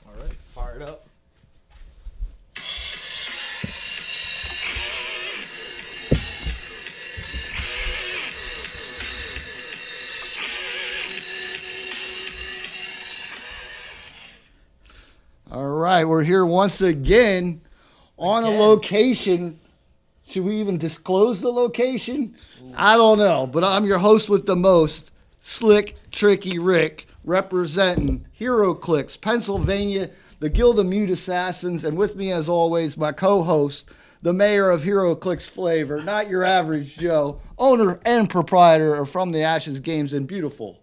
All right, fire it up. All right, we're here once again on a location. Should we even disclose the location? Ooh. I don't know, but I'm your host with the most, Slick, Tricky Rick, representing Heroclix, Pennsylvania, the Guild of Mute Assassins, and with me as always, my co-host, the mayor of Heroclix Flavor, not your average Joe, owner and proprietor of From the Ashes Games in beautiful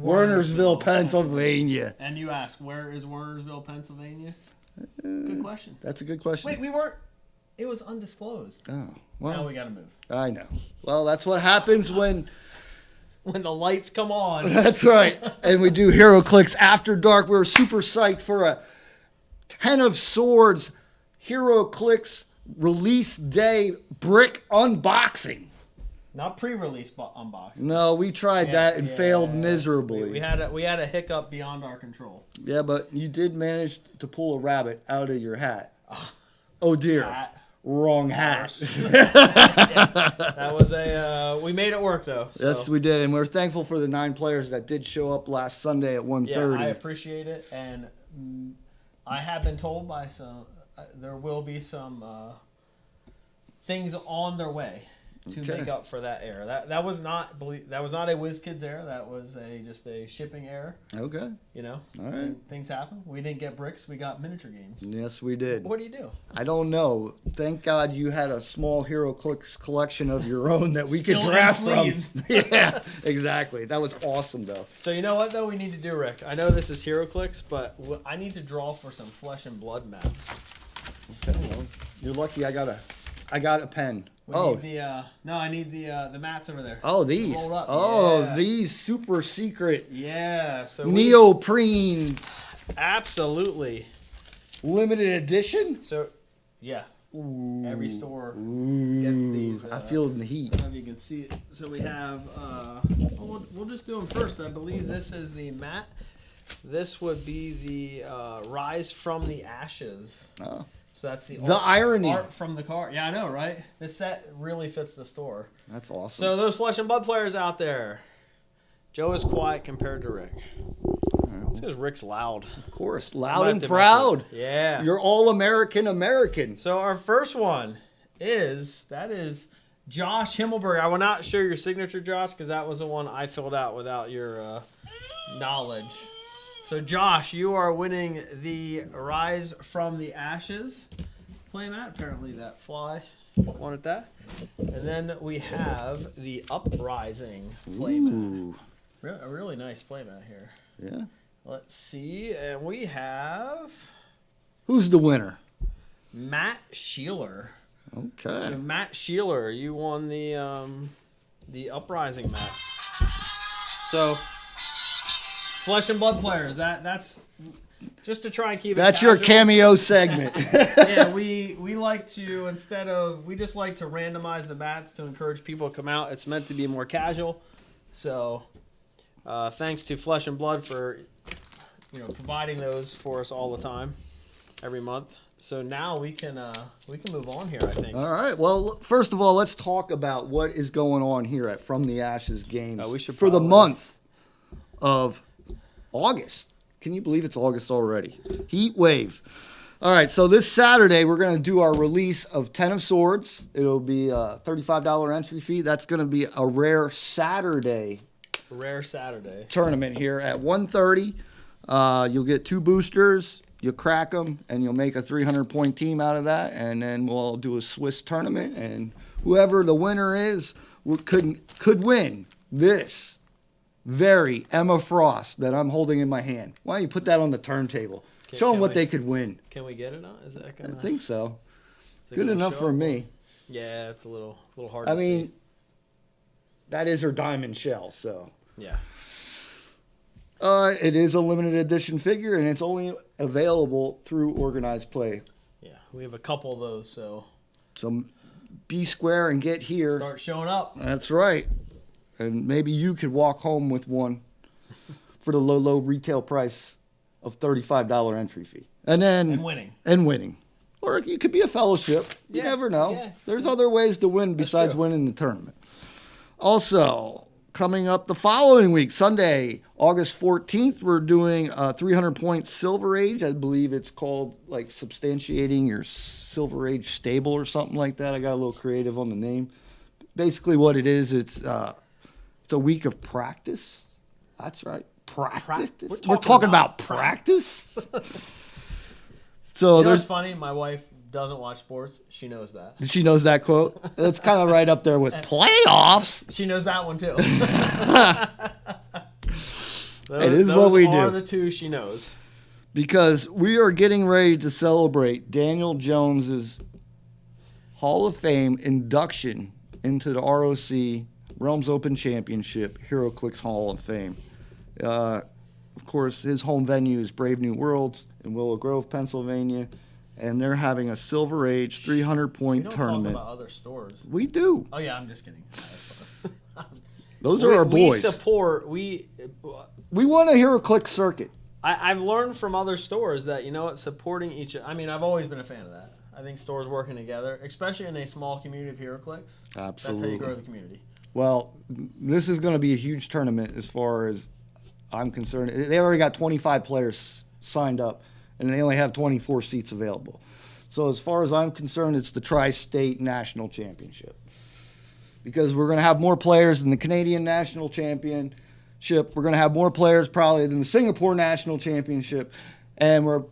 Wernersville, Pennsylvania. And you ask, where is Wernersville, Pennsylvania? Good question. That's a good question. Wait, we weren't. It was undisclosed. Oh, well. Now we got to move. I know. Well, that's what happens when the lights come on. That's right. And we do Heroclix After Dark. We're super psyched for a 10 of Swords Heroclix release day brick unboxing. Not pre-release unboxing. No, we tried that and failed miserably. We had a hiccup beyond our control. Yeah, but you did manage to pull a rabbit out of your hat. Oh dear. Hat. Wrong hat. That was we made it work though. So. Yes, we did, and we're thankful for the 9 players that did show up last Sunday at 1:30. Yeah, I appreciate it, and I have been told by some there will be some things on their way to make up for that error. That was not a WizKids error. That was just a shipping error. Okay. You know, all right. Things happen. We didn't get bricks. We got miniature games. Yes, we did. What do you do? I don't know. Thank God you had a small Heroclix collection of your own that we could draft from. Yeah, exactly. That was awesome, though. So you know what, though, we need to do, Rick? I know this is Heroclix, but I need to draw for some flesh and blood mats. Okay, well, you're lucky I got a pen. I need the mats over there. Oh, these. Rolled up. Oh, yeah. These super secret. Yeah. So neoprene. Absolutely. Limited edition. So, yeah. Ooh. Every store gets these. I feel the heat. I don't know if you can see it. So we have. We'll just do them first. I believe this is the mat. This would be the Rise from the Ashes. Oh. So that's the irony. Art from the card. Yeah, I know, right? This set really fits the store. That's awesome. So those Flesh and Blood players out there, Joe is quiet compared to Rick. It's because Rick's loud. Of course, loud and proud. Yeah. You're all American. So our first one is Josh Himmelberg. I will not show your signature, Josh, because that was the one I filled out without your knowledge. So, Josh, you are winning the Rise from the Ashes playmat. Apparently that fly wanted that. And then we have the Uprising playmat. A really nice playmat here. Yeah. Let's see. And we have... Who's the winner? Matt Sheeler. Okay. So, Matt Sheeler, you won the Uprising mat. So... Flesh and Blood players. That's just to try and keep it That's casual. your cameo segment. Yeah, we like to we just like to randomize the mats to encourage people to come out. It's meant to be more casual. So thanks to Flesh and Blood for providing those for us all the time, every month. So now we can move on here, I think. All right. Well, first of all, let's talk about what is going on here at From the Ashes Games for the month of August. Can you believe it's August already? Heat wave. All right, so this Saturday we're going to do our release of 10 of Swords. It'll be a $35 entry fee. That's going to be a rare Saturday tournament here at 1:30. You'll get 2 boosters. You'll crack them, and you'll make a 300-point team out of that. And then we'll do a Swiss tournament, and whoever the winner is could win this very Emma Frost that I'm holding in my hand. Why don't you put that on the turntable? Show them what they could win. Can we get it on? Is that I think so. Good enough for me. Yeah, it's a little hard I to mean, see. That is her diamond shell, so. Yeah. It is a limited edition figure, and it's only available through Organized Play. Yeah, we have a couple of those, so. So be square and get here. Start showing up. That's right. And maybe you could walk home with one for the low retail price of $35 entry fee. And winning. Or it could be a fellowship. You never know. Yeah. There's other ways to win besides winning the tournament. Also, coming up the following week, Sunday, August 14th, we're doing a 300-point Silver Age. I believe it's called, like, substantiating your Silver Age stable or something like that. I got a little creative on the name. Basically what it is, it's a week of practice. That's right. Practice. We're talking about practice. So there's funny. My wife doesn't watch sports. She knows that. She knows that quote. It's kind of right up there with playoffs. She knows that one too. It is what we do. Those are the two she knows. Because we are getting ready to celebrate Daniel Jones's Hall of Fame induction into the ROC Realms Open Championship Heroclix Hall of Fame. Of course, his home venue is Brave New Worlds in Willow Grove, Pennsylvania, and they're having a Silver Age 300-point tournament. We don't talk about other stores. We do. Oh, yeah, I'm just kidding. Those are our boys. We want a Heroclix circuit. I've learned from other stores that, supporting each other. I mean, I've always been a fan of that. I think stores working together, especially in a small community of Heroclix. Absolutely. That's how you grow the community. Well, this is going to be a huge tournament as far as I'm concerned. They already got 25 players signed up, and they only have 24 seats available. So as far as I'm concerned, it's the Tri-State National Championship. Because we're going to have more players than the Canadian National Championship. We're going to have more players probably than the Singapore National Championship. And we're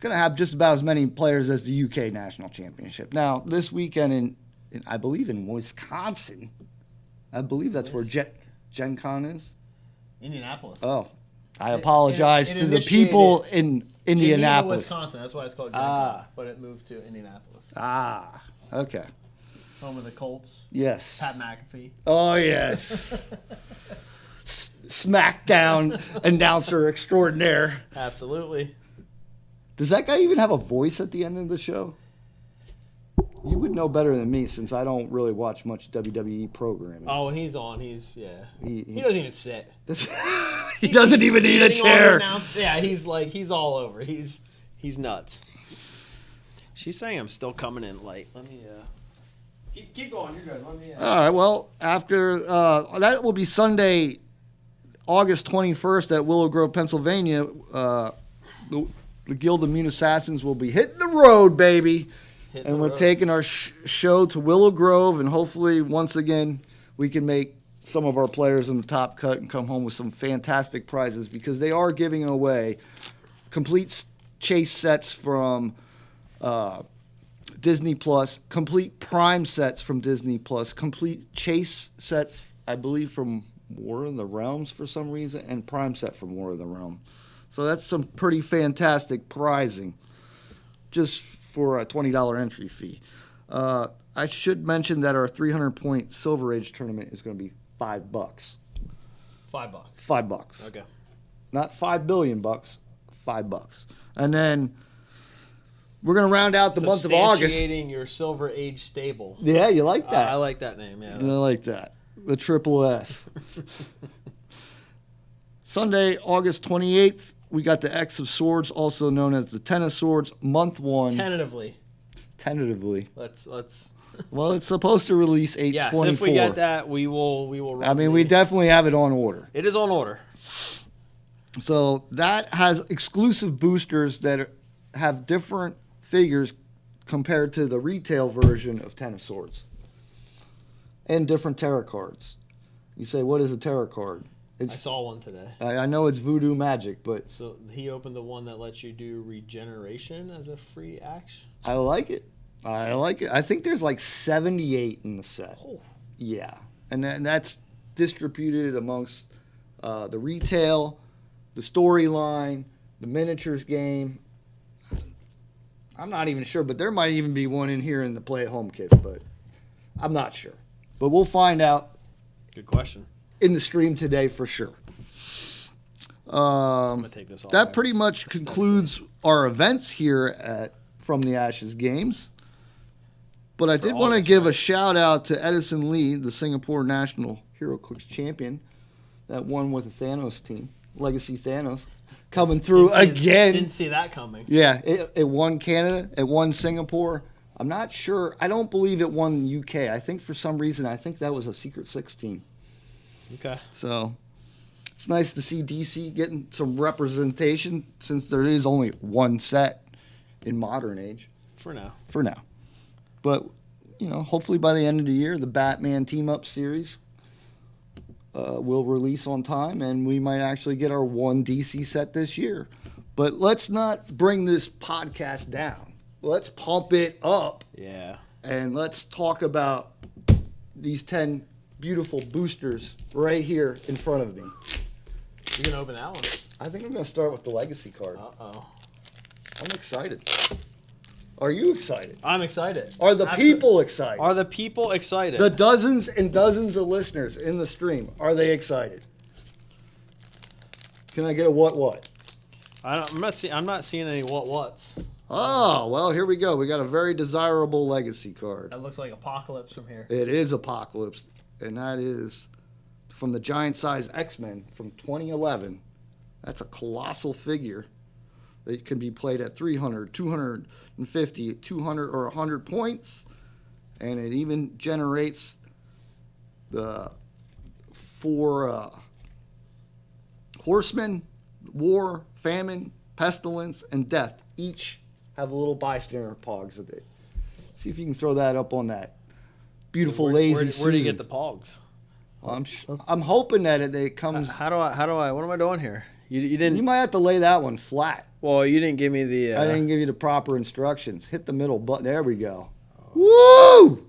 going to have just about as many players as the UK National Championship. Now, this weekend in I believe in Wisconsin, I believe that's where Gen Con is. Indianapolis. Oh, I apologize to the people in Indianapolis. Geneva, Wisconsin. That's why it's called Gen Con, but it moved to Indianapolis. Okay. Home of the Colts. Yes. Pat McAfee. Oh, yes. SmackDown announcer extraordinaire. Absolutely. Does that guy even have a voice at the end of the show? You would know better than me since I don't really watch much WWE programming. Oh, when he's on, he doesn't even sit. He doesn't even need a chair. Yeah, he's all over. He's nuts. She's saying I'm still coming in late. Let me keep going. You're good. Let me. All right. Well, after that will be Sunday, August 21st at Willow Grove, Pennsylvania. The Guild of Mute Assassins will be hitting the road, baby. We're taking our show to Willow Grove, and hopefully, once again, we can make some of our players in the top cut and come home with some fantastic prizes because they are giving away complete chase sets from Disney Plus, complete Prime sets from Disney Plus, complete chase sets, I believe, from War of the Realms for some reason, and Prime set from War of the Realms. So that's some pretty fantastic prizing just for a $20 entry fee. I should mention that our 300-point Silver Age tournament is going to be $5. $5. $5. Okay. Not $5 billion, $5. And then we're going to round out the month of August. Substantiating your Silver Age stable. Yeah, you like that. I like that name, yeah. I like that. The triple S. Sunday, August 28th, we got the X of Swords, also known as the Ten of Swords, month 1. Tentatively. Let's. Let's. Well, it's supposed to release 8/24. Yeah, so if we get that, we will. Run we definitely have it on order. It is on order. So that has exclusive boosters that have different figures compared to the retail version of Ten of Swords, and different tarot cards. You say, what is a tarot card? I saw one today. I know it's voodoo magic, but... So he opened the one that lets you do regeneration as a free action? I like it. I think there's like 78 in the set. Oh. Yeah. And that's distributed amongst the retail, the storyline, the miniatures game. I'm not even sure, but there might even be one in here in the play-at-home kit, but I'm not sure. But we'll find out. Good question. In the stream today for sure. I'm gonna take this off. That pretty much concludes our events here at From the Ashes Games. But I did want to give a shout out to Edison Lee, the Singapore National Heroclix champion, that won with the Thanos team. Legacy Thanos coming through again. Didn't see that coming. Yeah, it won Canada. It won Singapore. I'm not sure. I don't believe it won UK. I think for some reason, I think that was a Secret 16. Okay. So it's nice to see DC getting some representation since there is only one set in modern age. For now. But, hopefully by the end of the year, the Batman team-up series will release on time, and we might actually get our one DC set this year. But let's not bring this podcast down. Let's pump it up. Yeah. And let's talk about these 10 beautiful boosters right here in front of me. You're going to open that one? I think I'm going to start with the Legacy card. Uh-oh. I'm excited. Are you excited? I'm excited. Are the people excited? Are the people excited? The dozens and dozens of listeners in the stream, are they excited? Can I get a what? I'm not seeing any what's. Oh, well, here we go. We got a very desirable Legacy card. That looks like Apocalypse from here. It is Apocalypse, and that is from the Giant Size X-Men from 2011. That's a colossal figure. It can be played at 300, 250, 200, or 100 points, and it even generates the 4 horsemen: war, famine, pestilence, and death. Each have a little bystander pogs with it. See if you can throw that up on that beautiful lazy. Where do you get the pogs? I'm hoping that it comes. How do I? What am I doing here? You didn't. You might have to lay that one flat. Well, you didn't give me the. I didn't give you the proper instructions. Hit the middle button. There we go. Oh. Woo!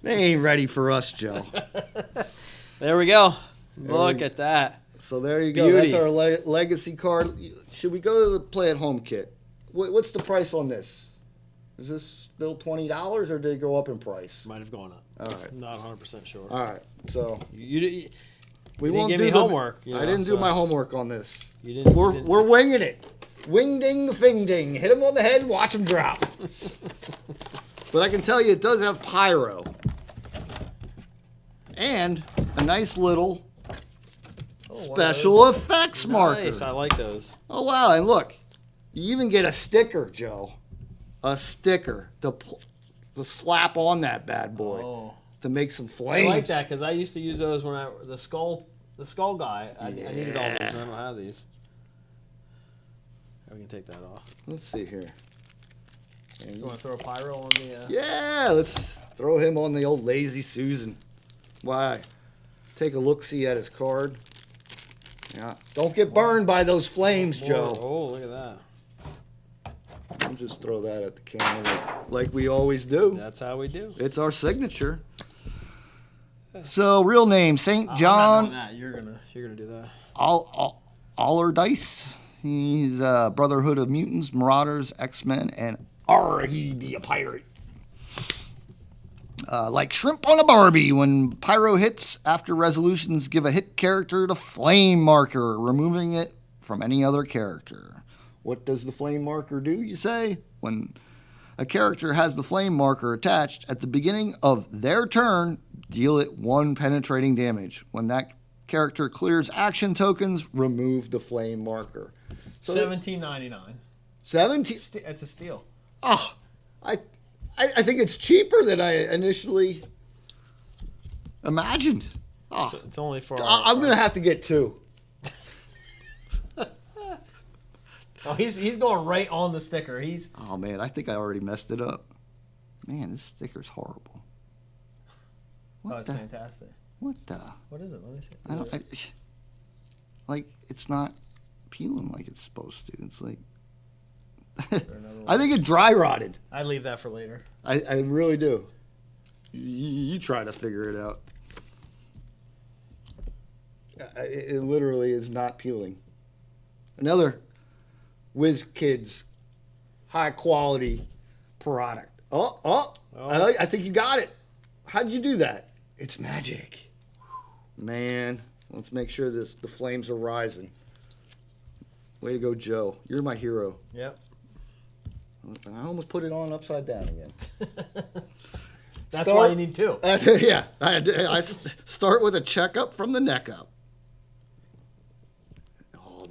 They ain't ready for us, Joe. There we go. Look at that. So there you go. Beauty. That's our Legacy card. Should we go to the play-at-home kit? What's the price on this? Is this still $20 or did it go up in price? Might have gone up. All right. Not 100% sure. All right. So you won't give do me homework. I didn't do my homework on this. You didn't. We're winging it. Wing ding, fing ding. Hit him on the head and watch him drop. But I can tell you it does have pyro. And a nice little special effects marker. Nice, I like those. Oh, wow. And look, you even get a sticker, Joe. A sticker to slap on that bad boy to make some flames. I like that because I used to use those when the skull guy. I needed all those. And I don't have these. We can take that off. Let's see here. You want to throw a pyro on the... Yeah, let's throw him on the old Lazy Susan. Why? Take a look-see at his card. Yeah. Don't get burned by those flames, Joe. Oh, look at that. I'll just throw that at the camera like we always do. That's how we do. It's our signature. So, real name, St. John. I'm not doing that. You're gonna do that. Allardyce. He's Brotherhood of Mutants, Marauders, X-Men, and he be a pirate. Like shrimp on a Barbie, when pyro hits, after resolutions give a hit character the flame marker, removing it from any other character. What does the flame marker do, you say? When a character has the flame marker attached at the beginning of their turn, deal it 1 penetrating damage. When that character clears action tokens, remove the flame marker. So $17.99. 17. It's a steal. Oh, I think it's cheaper than I initially imagined. Oh, so it's only for. I'm gonna have to get 2. Oh, he's going right on the sticker. Oh man, I think I already messed it up. Man, this sticker's horrible. It's fantastic. What the? What is it? Let me see. Like it's not peeling like it's supposed to. It's like I think it dry rotted. I'd leave that for later. I really do. You try to figure it out. It literally is not peeling. Another WizKids high quality product. I think you got it. How did you do that? It's magic. Man, let's make sure the flames are rising. Way to go, Joe. You're my hero. Yep. I almost put it on upside down again. That's why you need 2. Yeah. I start with a checkup from the neck up.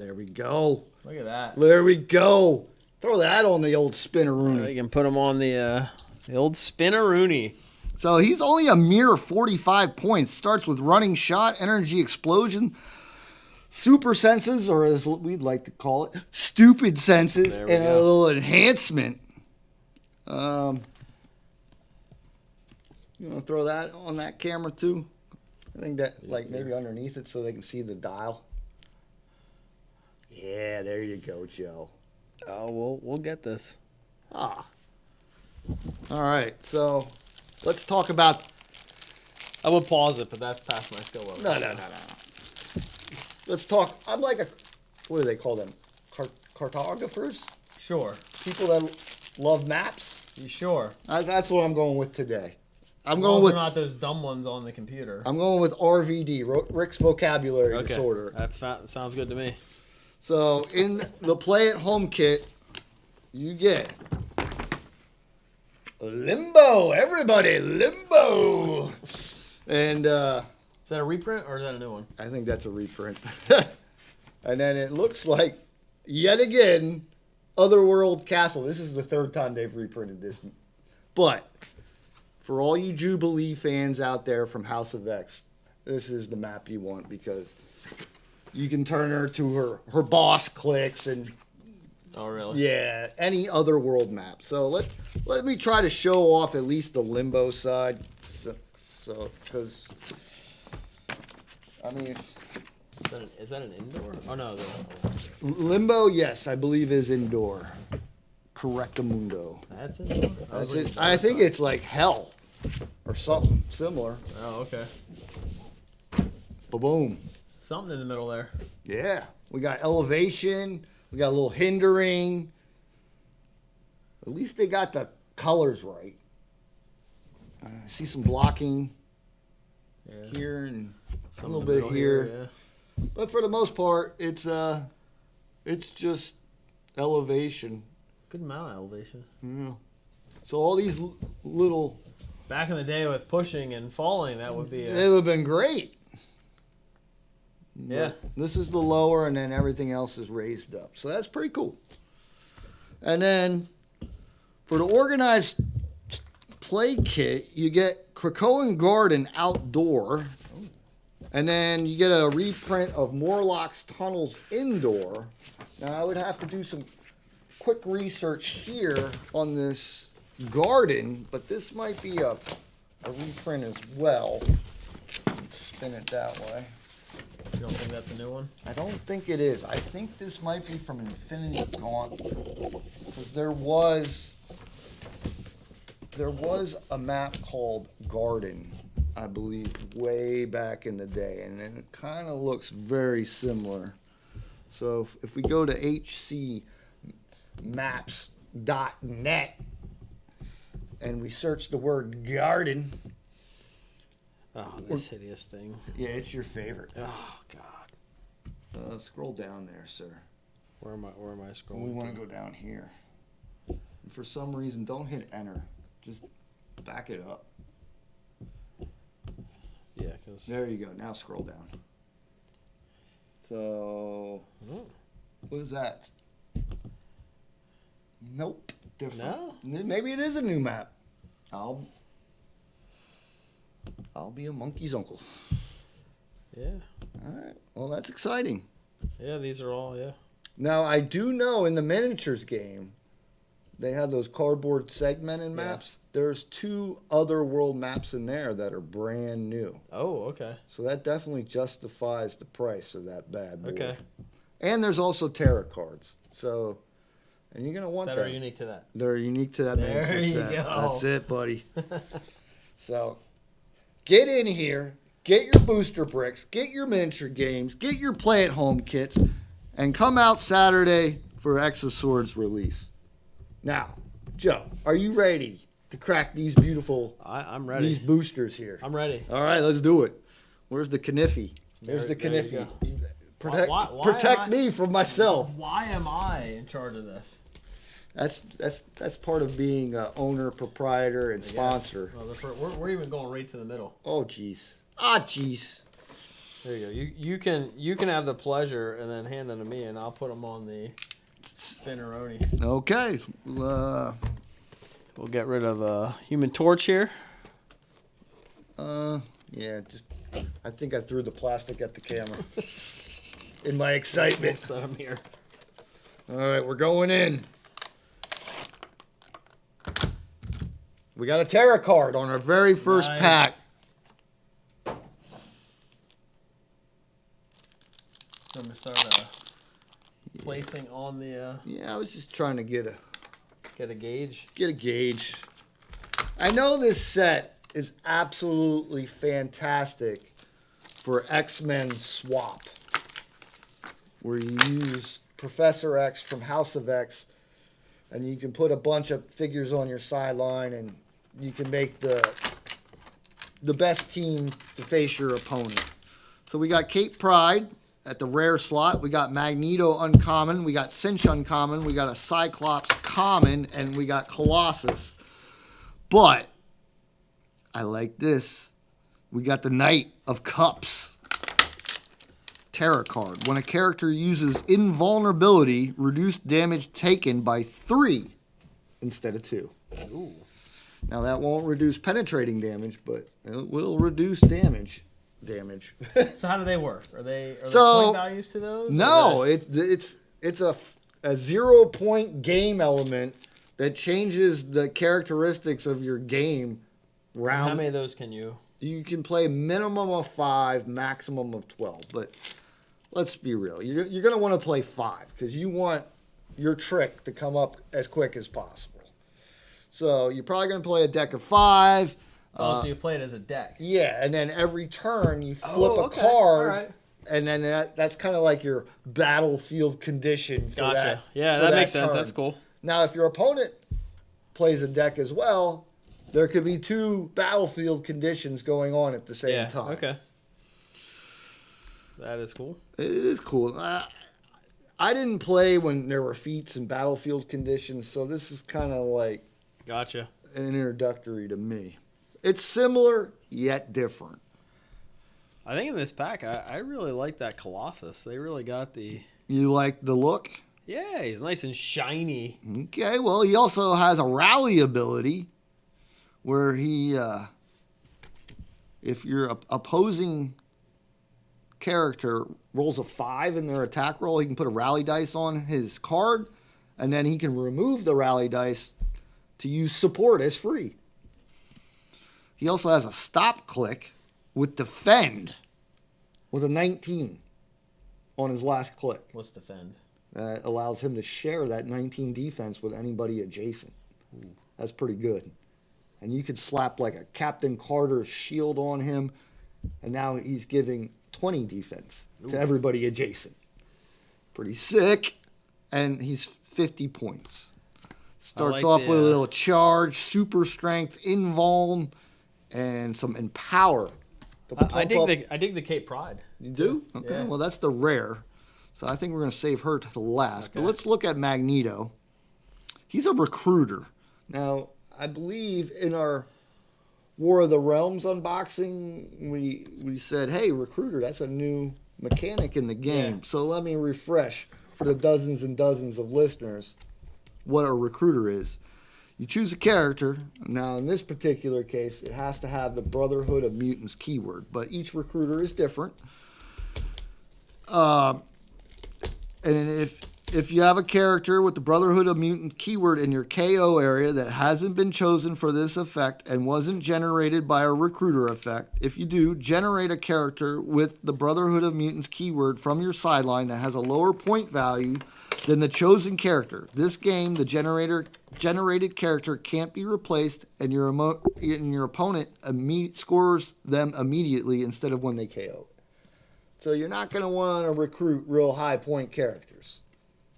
there we go. Look at that. There we go. Throw that on the old spinneroonie. You can put him on the old spinneroonie. So he's only a mere 45 points. Starts with running shot, energy explosion, super senses, or as we'd like to call it, stupid senses, and a little enhancement. You want to throw that on that camera too? I think that maybe underneath it so they can see the dial. Yeah, there you go, Joe. Oh, we'll get this. All right, so let's talk about. I would pause it, but that's past my skill level. No. Let's talk. I'm like what do they call them? Cartographers? Sure. People that love maps? You sure? That's what I'm going with today. They're not those dumb ones on the computer. I'm going with RVD, Rick's Vocabulary Disorder. That sounds good to me. So in the Play at Home kit, you get Limbo. Everybody, Limbo. And is that a reprint or is that a new one? I think that's a reprint. And then it looks like, yet again, Otherworld Castle. This is the third time they've reprinted this. But for all you Jubilee fans out there from House of X, this is the map you want because you can turn her to her boss clicks and oh really? Yeah, any Otherworld map. So let me try to show off at least the Limbo side. So because I mean, is that an indoor? Oh no, Limbo, yes, I believe is indoor. Correctamundo. That's indoor. That's it. I think it's like hell or something similar. Oh okay. Boom. Something in the middle there. Yeah, we got elevation. We got a little hindering. At least they got the colors right. I see some blocking here and a little bit here. Yeah. But for the most part, it's just elevation. Good amount of elevation. Yeah. So all these little. Back in the day with pushing and falling, that would be. It would have been great. Yeah. But this is the lower, and then everything else is raised up. So that's pretty cool. And then for the organized play kit, you get Krakoan Garden Outdoor. And then you get a reprint of Morlock's Tunnels Indoor. Now, I would have to do some quick research here on this garden, but this might be a reprint as well. Let's spin it that way. You don't think that's a new one? I don't think it is. I think this might be from Infinity Gauntlet. Because there was a map called Garden, I believe, way back in the day. And it kind of looks very similar. So if we go to hcmaps.net and we search the word garden. Oh, this hideous thing. Yeah, it's your favorite. Oh, God. Scroll down there, sir. Where am I scrolling? We want to go down here. And for some reason, don't hit enter. Just back it up. Yeah, because... There you go. Now scroll down. So... Oh. What is that? Nope. Different. No? Maybe it is a new map. I'll be a monkey's uncle. Yeah. All right. Well, that's exciting. Yeah, these are all, yeah. Now, I do know in the miniatures game, they have those cardboard segmented maps. There's 2 other world maps in there that are brand new. Oh, okay. So that definitely justifies the price of that bad boy. Okay. And there's also tarot cards. So, and you're going to want that. That are unique to that. They're unique to that miniature set. There you go. That's it, buddy. So, get in here, get your booster bricks, get your miniature games, get your play-at-home kits, and come out Saturday for X of Swords release. Now, Joe, are you ready to crack these beautiful I'm ready. These boosters here? I'm ready. All right, let's do it. Where's the Kniffy? There's the Kniffy. Protect me from myself. Why am I in charge of this? That's part of being owner, proprietor, and sponsor. Well, we're even going right to the middle. Oh, jeez. Ah, jeez. There you go. You can have the pleasure and then hand them to me, and I'll put them on the Spinneroni. Okay. We'll get rid of Human Torch here. Yeah. I think I threw the plastic at the camera in my excitement. We'll set them here. All right, we're going in. We got a Terra card on our very first pack. I'm going to start placing on the... Yeah, I was just trying to get a gauge. Get a gauge. I know this set is absolutely fantastic for X-Men Swap, where you use Professor X from House of X, and you can put a bunch of figures on your sideline, and you can make the best team to face your opponent. So we got Cape Pride at the rare slot. We got Magneto uncommon. We got Cinch uncommon. We got a Cyclops common, and we got Colossus. But I like this. We got the Knight of Cups Terra card. When a character uses invulnerability, reduce damage taken by 3 instead of 2. Ooh. Now that won't reduce penetrating damage, but it will reduce damage. So how do they work? Are there point values to those? No, it's a 0-point game element that changes the characteristics of your game round. How many of those can you? You can play minimum of 5, maximum of 12. But let's be real. You're going to want to play 5 because you want your trick to come up as quick as possible. So you're probably going to play a deck of 5. So you play it as a deck. Yeah, and then every turn you flip a card, right. And then that's kind of like your battlefield condition for gotcha. that. Yeah, for that that makes sense. turn. That's cool. Now, if your opponent plays a deck as well, there could be 2 battlefield conditions going on at the same time. Okay. That is cool. It is cool. I didn't play when there were feats and battlefield conditions, so this is kind of like gotcha. An introductory to me. It's similar, yet different. I think in this pack, I really like that Colossus. They really got the... You like the look? Yeah, he's nice and shiny. Okay, well, he also has a rally ability where he... if your opposing character rolls a 5 in their attack roll, he can put a rally dice on his card, and then he can remove the rally dice to use support as free. He also has a stop click with defend with a 19 on his last click. What's defend? That allows him to share that 19 defense with anybody adjacent. Ooh. That's pretty good. And you could slap like a Captain Carter shield on him, and now he's giving 20 defense to everybody adjacent. Pretty sick. And he's 50 points. Starts off with a little charge, super strength, invuln, and some empower. I dig the Cape Pride. You do? Okay. Yeah. Well, that's the rare. So I think we're going to save her to the last. Okay. But let's look at Magneto. He's a recruiter. Now, I believe in our War of the Realms unboxing, we said, hey, recruiter, that's a new mechanic in the game. Yeah. So let me refresh for the dozens and dozens of listeners what a recruiter is. You choose a character. Now, in this particular case, it has to have the Brotherhood of Mutants keyword, but each recruiter is different. And if you have a character with the Brotherhood of Mutant keyword in your KO area that hasn't been chosen for this effect and wasn't generated by a recruiter effect, if you do, generate a character with the Brotherhood of Mutants keyword from your sideline that has a lower point value than the chosen character. This game, the generated character can't be replaced, and your opponent scores them immediately instead of when they KO. So you're not going to want to recruit real high point characters.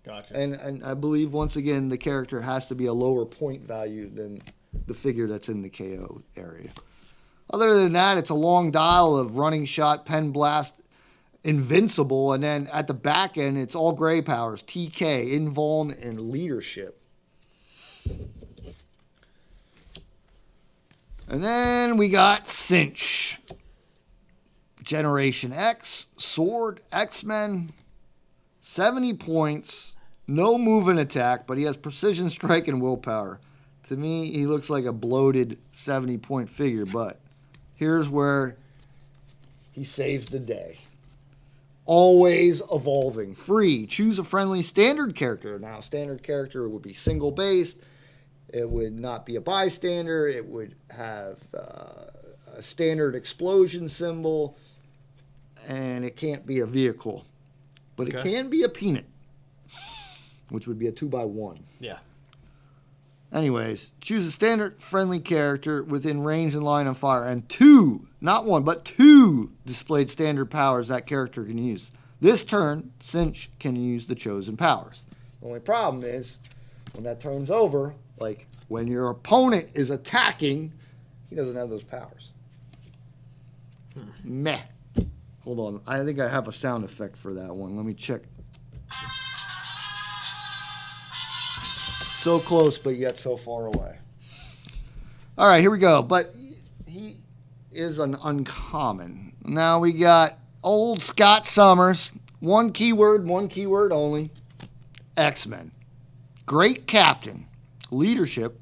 Gotcha. And I believe, once again, the character has to be a lower point value than the figure that's in the KO area. Other than that, it's a long dial of running shot, pen blast, invincible, and then at the back end, it's all gray powers, TK, invuln, and leadership. And then we got Cinch. Generation X, Sword, X-Men, 70 points, no move and attack, but he has precision strike and willpower. To me, he looks like a bloated 70-point figure, but here's where he saves the day. Always evolving. Free. Choose a friendly standard character. Now, standard character would be single-based. It would not be a bystander. It would have a standard explosion symbol. And it can't be a vehicle. But it can be a peanut, which would be a 2x1. Yeah. Anyways, choose a standard friendly character within range and line of fire, and 2, not 1, but 2 displayed standard powers that character can use. This turn, Cinch can use the chosen powers. The only problem is, when that turn's over, like when your opponent is attacking, he doesn't have those powers. Meh. Hold on, I think I have a sound effect for that one. Let me check. So close, but yet so far away. All right, here we go. But he is an uncommon. Now we got old Scott Summers. One keyword only. X-Men. Great captain. Leadership.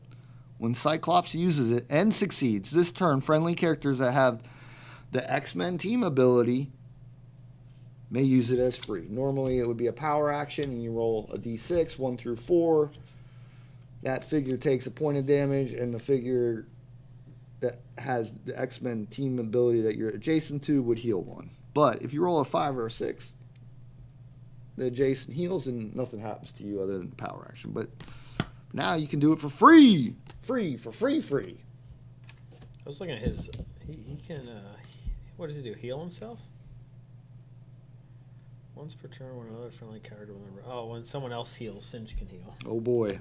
When Cyclops uses it and succeeds, this turn, friendly characters that have the X-Men team ability may use it as free. Normally it would be a power action, and you roll a d6, 1 through 4. That figure takes a point of damage, and the figure that has the X-Men team ability that you're adjacent to would heal 1. But if you roll a 5 or a 6, the adjacent heals, and nothing happens to you other than power action. But now you can do it for free. Free. I was looking at his... He can... what does he do? Heal himself? Once per turn when another friendly character... when someone else heals, Cinch can heal. Oh, boy.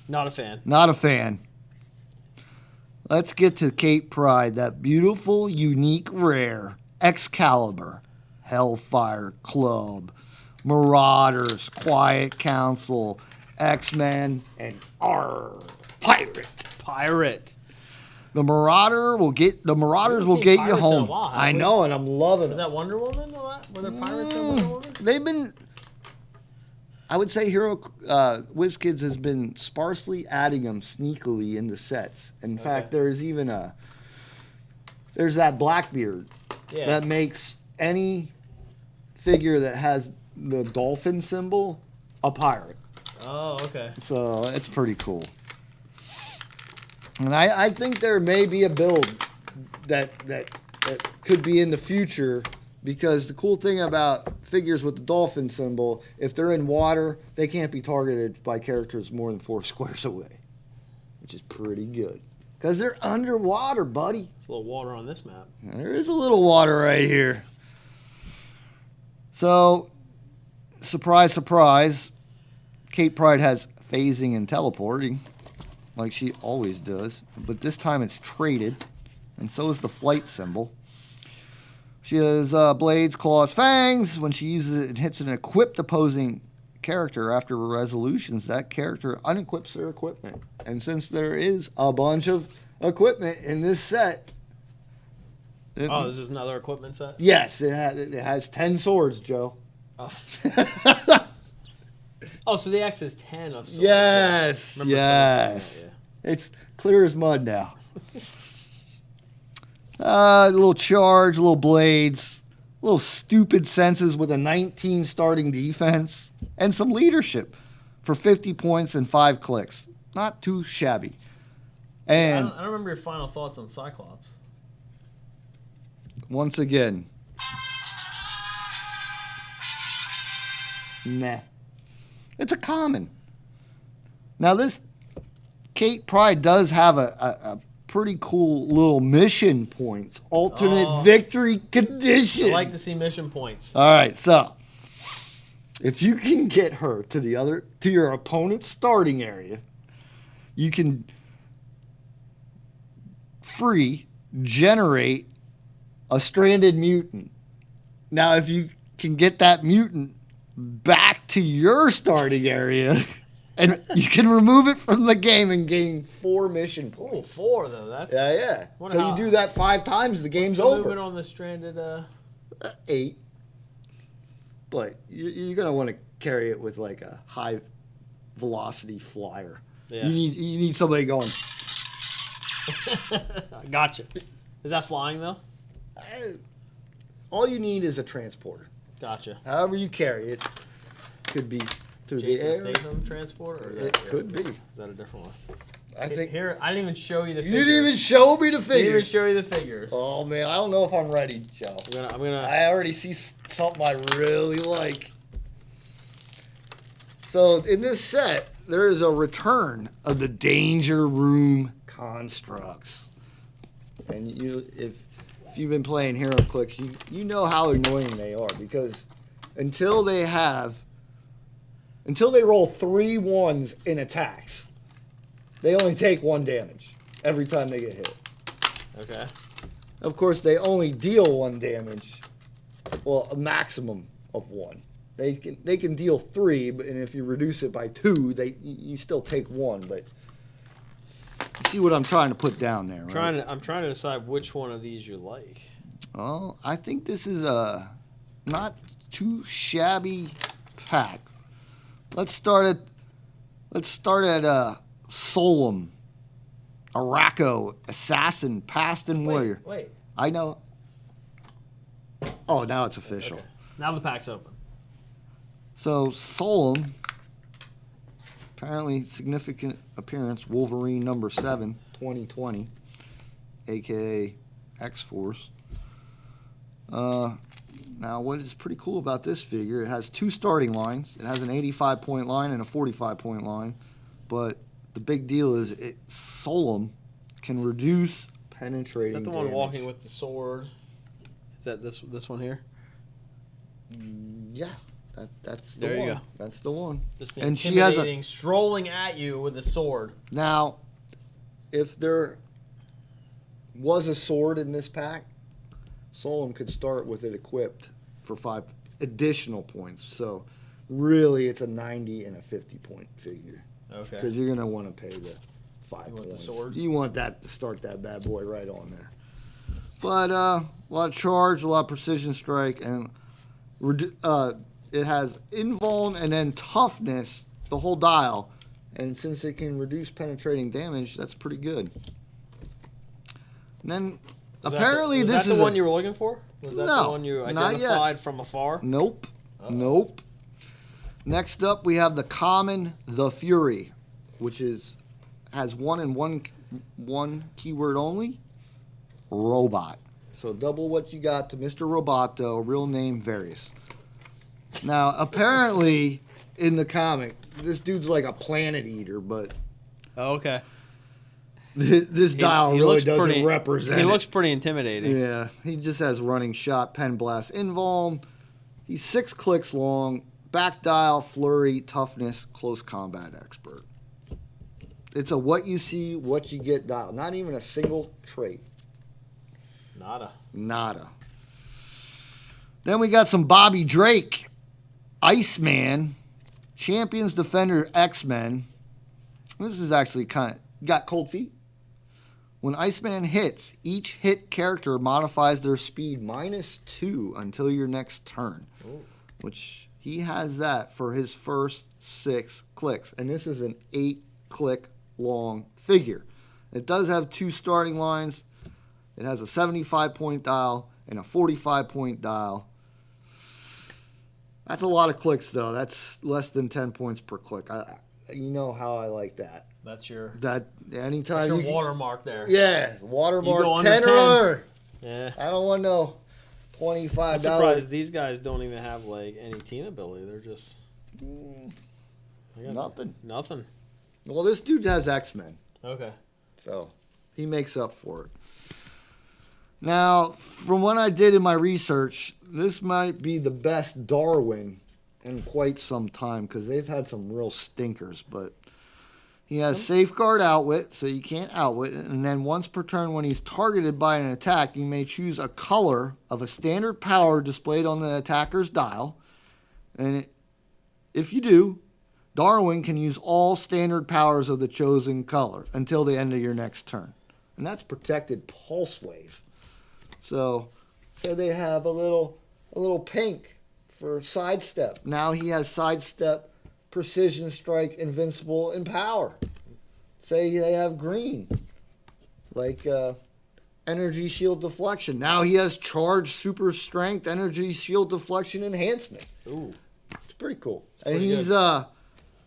Not a fan. Not a fan. Let's get to Kate Pride, that beautiful, unique, rare Excalibur, Hellfire Club, Marauders, Quiet Council, X-Men, and Pirate. The Marauders will get you home. I know, and I'm loving it. Was that Wonder Woman a lot? Were there pirates in Wonder Woman? They've been... I would say WizKids has been sparsely adding them sneakily into sets. In fact, there's that Blackbeard that makes any figure that has the dolphin symbol a pirate. Oh, okay. So it's pretty cool. And I think there may be a build that could be in the future. Because the cool thing about figures with the dolphin symbol, if they're in water, they can't be targeted by characters more than 4 squares away. Which is pretty good. Because they're underwater, buddy. There's a little water on this map. There is a little water right here. So, surprise, surprise, Kate Pride has phasing and teleporting, like she always does. But this time it's traded, and so is the flight symbol. She has blades, claws, fangs. When she uses it, it hits an equipped opposing character. After resolutions, that character unequips their equipment. And since there is a bunch of equipment in this set... this is another equipment set? Yes, it has 10 swords, Joe. Oh. So the X is 10 of swords. Yes, yes. It's clear as mud now. A little charge, a little blades, a little stupid senses with a 19 starting defense, and some leadership for 50 points and 5 clicks. Not too shabby. And I don't remember your final thoughts on Cyclops. Once again, meh. It's a common. Now this Kate Pride does have a pretty cool little mission points. Alternate victory condition. I like to see mission points. All right, so if you can get her to your opponent's starting area, you can free generate a stranded mutant. Now, if you can get that mutant back to your starting area, And you can remove it from the game and gain 4 mission Ooh, points. 4 though. That's Yeah. So you do that 5 times, the game's over. Movement on the stranded. 8. But you're gonna want to carry it with like a high velocity flyer. Yeah. You need somebody going. Gotcha. Is that flying though? All you need is a transporter. Gotcha. However you carry it, could be through the air. Statham transporter? Or It could be. Is that a different one? I think here. I didn't even show you the. You didn't even show me the figures. Didn't even show you the figures. Oh man, I don't know if I'm ready, Joe. I'm gonna. I already see something I really like. So in this set, there is a return of the Danger Room constructs, and if you've been playing Heroclix, you know how annoying they are because until they roll 3 1s in attacks, they only take 1 damage every time they get hit. Okay. Of course, they only deal 1 damage, well, a maximum of 1. They can deal 3, and if you reduce it by 2, you still take 1. But you see what I'm trying to put down there, right? I'm trying to decide which one of these you like. Oh, I think this is a not too shabby pack. Let's start at Solum, Araco, Assassin, Past and Warrior. Wait. I know. Oh, now it's official. Okay. Now the pack's open. So Solum, apparently significant appearance, Wolverine number 7, 2020, aka X-Force. Now, what is pretty cool about this figure, it has 2 starting lines. It has an 85-point line and a 45-point line. But the big deal is Solum can reduce penetrating Is that the damage. one walking with the sword? Is that this one here? Yeah, that's the there one. You go. That's the one. Just and she has strolling at you with a sword. Now, if there was a sword in this pack, Solum could start with it equipped for 5 additional points. So, really, it's a 90 and a 50-point figure. Okay. Because you're going to want to pay the 5 You want points. the sword? You want that to start that bad boy right on there. But a lot of charge, a lot of precision strike, and it has invuln and then toughness, the whole dial. And since it can reduce penetrating damage, that's pretty good. And then apparently this is the one you were looking for? Was that no, the one you not identified yet. from afar? Nope. Uh-oh. Nope. Next up, we have the common, the Fury, which has one keyword only, robot. So double what you got to Mr. Roboto, real name varies. Now, apparently, in the comic, this dude's like a planet eater, but Oh, okay. this dial really doesn't represent He it. looks pretty intimidating. Yeah, he just has running shot, pen blast, invuln. He's 6 clicks long, back dial, flurry, toughness, close combat expert. It's a what you see, what you get dial. Not even a single trait. Nada. Then we got some Bobby Drake, Iceman, Champions Defender X-Men. This is actually got cold feet. When Iceman hits, each hit character modifies their speed -2 until your next turn. Ooh. Which he has that for his first 6 clicks. And this is an 8-click long figure. It does have 2 starting lines. It has a 75-point dial and a 45-point dial. That's a lot of clicks, though. That's less than 10 points per click. You know how I like that. That's your anytime that's your watermark there. Yeah, watermark 10 10. or under. Yeah. I don't want no $25. I'm surprised these guys don't even have like any team ability. They're just nothing. Well, this dude has X-Men. Okay. So he makes up for it. Now, from what I did in my research, this might be the best Darwin in quite some time because they've had some real stinkers. But he has Safeguard Outwit, so you can't outwit it. And then once per turn when he's targeted by an attack, you may choose a color of a standard power displayed on the attacker's dial. And if you do, Darwin can use all standard powers of the chosen color until the end of your next turn. And that's protected Pulse Wave. So, say they have a little pink for Sidestep. Now he has Sidestep, Precision Strike, Invincible, and Power. Say they have green, like Energy Shield Deflection. Now he has Charge, Super Strength, Energy Shield Deflection, Enhancement. Ooh. It's pretty cool. It's pretty and he's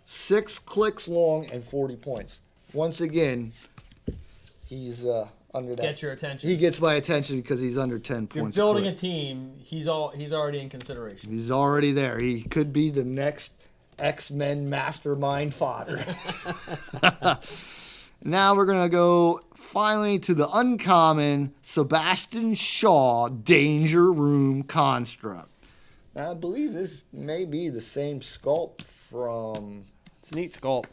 6 clicks long and 40 points. Once again, he's under that. Get your attention. He gets my attention because he's under 10 points. If you're building a team, he's already in consideration. He's already there. He could be the next X-Men mastermind fodder. Now we're going to go finally to the uncommon Sebastian Shaw Danger Room Construct. Now, I believe this may be the same sculpt from... It's a neat sculpt.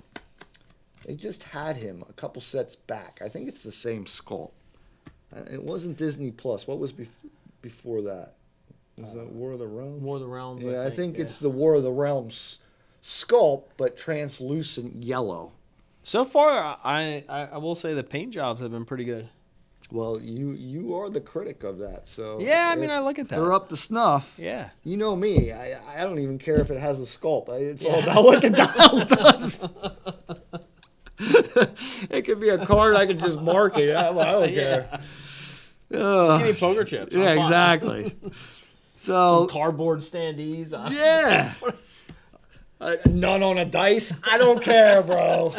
They just had him a couple sets back. I think it's the same sculpt. It wasn't Disney Plus. What was before that? Was that War of the Realms? War of the Realms. Yeah, I think it's the War of the Realms sculpt, but translucent yellow. So far, I will say the paint jobs have been pretty good. Well, you are the critic of that, so yeah. I mean, I look at that. They're up to snuff. Yeah. You know me. I don't even care if it has a sculpt. It's all about what the dial does. It could be a card. I could just mark it. I don't care. Skinny poker chips. Yeah, exactly. So some cardboard standees. Yeah. None on a dice. I don't care, bro.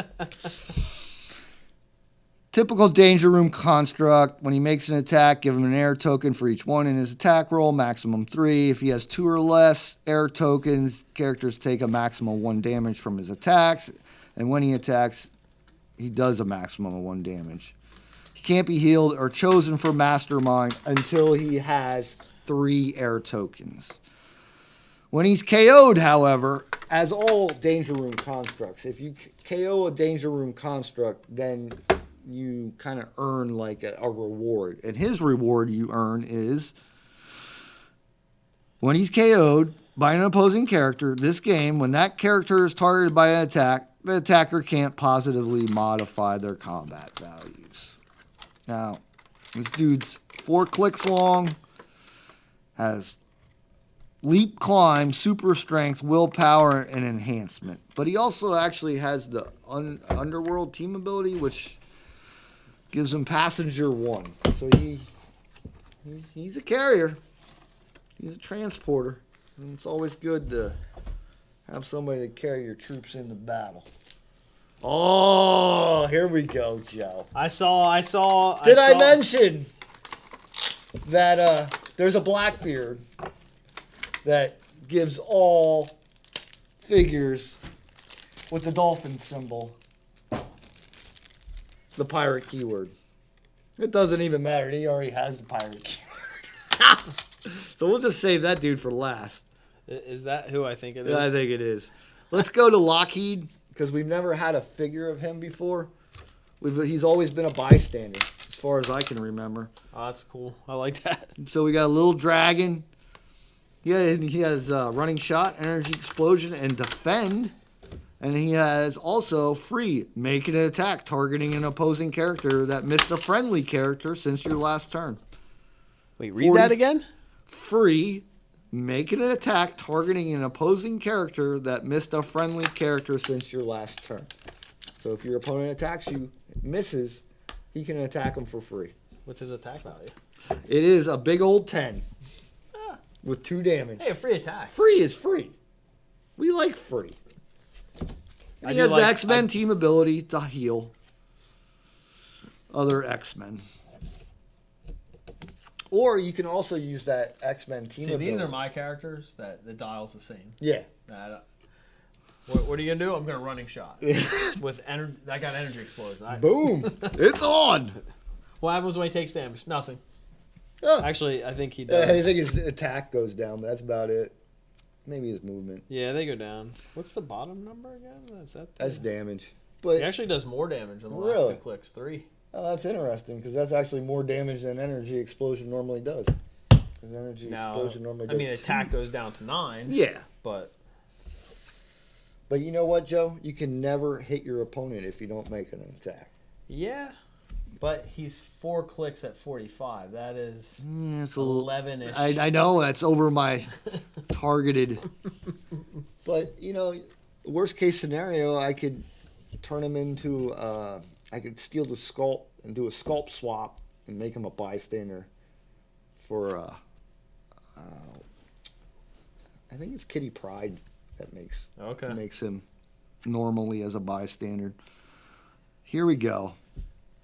Typical Danger Room construct. When he makes an attack, give him an air token for each one in his attack roll, maximum 3. If he has 2 or less air tokens, characters take a maximum of 1 damage from his attacks. And when he attacks, he does a maximum of 1 damage. He can't be healed or chosen for Mastermind until he has 3 air tokens. When he's KO'd, however, as all Danger Room constructs, if you KO a Danger Room construct, then you kind of earn like a reward. And his reward you earn is when he's KO'd by an opposing character, this game, when that character is targeted by an attack, the attacker can't positively modify their combat values. Now, this dude's 4 clicks long, has leap, climb, super strength, willpower, and enhancement. But he also actually has the underworld team ability, which gives him passenger 1. So he's a carrier. He's a transporter. And it's always good to have somebody to carry your troops into battle. Oh, here we go, Joe. I saw. Did I mention that there's a Blackbeard that gives all figures with the dolphin symbol the pirate keyword? It doesn't even matter. He already has the pirate keyword. So we'll just save that dude for last. Is that who I think it is? Yeah, I think it is. Let's go to Lockheed, because we've never had a figure of him before. He's always been a bystander, as far as I can remember. Oh, that's cool. I like that. So we got a little dragon. Yeah, and he has running shot, energy explosion, and defend. And he has also free, make an attack, targeting an opposing character that missed a friendly character since your last turn. Wait, read that again? Free, make an attack, targeting an opposing character that missed a friendly character since your last turn. So if your opponent attacks you, misses, he can attack him for free. What's his attack value? It is a big old 10 with 2 damage. Hey, a free attack. Free is free. We like free. And he has the X-Men team ability to heal other X-Men. Or you can also use that X-Men team ability. These are my characters. That the dial's the same. Yeah. What are you gonna do? I'm gonna running shot with energy. I got energy explosion. Boom! It's on. What happens when he takes damage? Nothing. Oh. Actually, I think he does. I think his attack goes down, but that's about it. Maybe his movement. Yeah, they go down. What's the bottom number again? That's damage. But he actually does more damage on the last 2 clicks. 3. Oh, that's interesting, because that's actually more damage than energy explosion normally does. Because energy explosion normally does. I mean, attack goes down to 9. Yeah. But But you know what, Joe? You can never hit your opponent if you don't make an attack. Yeah. But he's 4 clicks at 45. That is it's 11-ish. I know that's over my targeted. But, worst case scenario, I could turn him into, I could steal the sculpt and do a sculpt swap and make him a bystander for, I think it's Kitty Pryde that makes him normally as a bystander. Here we go.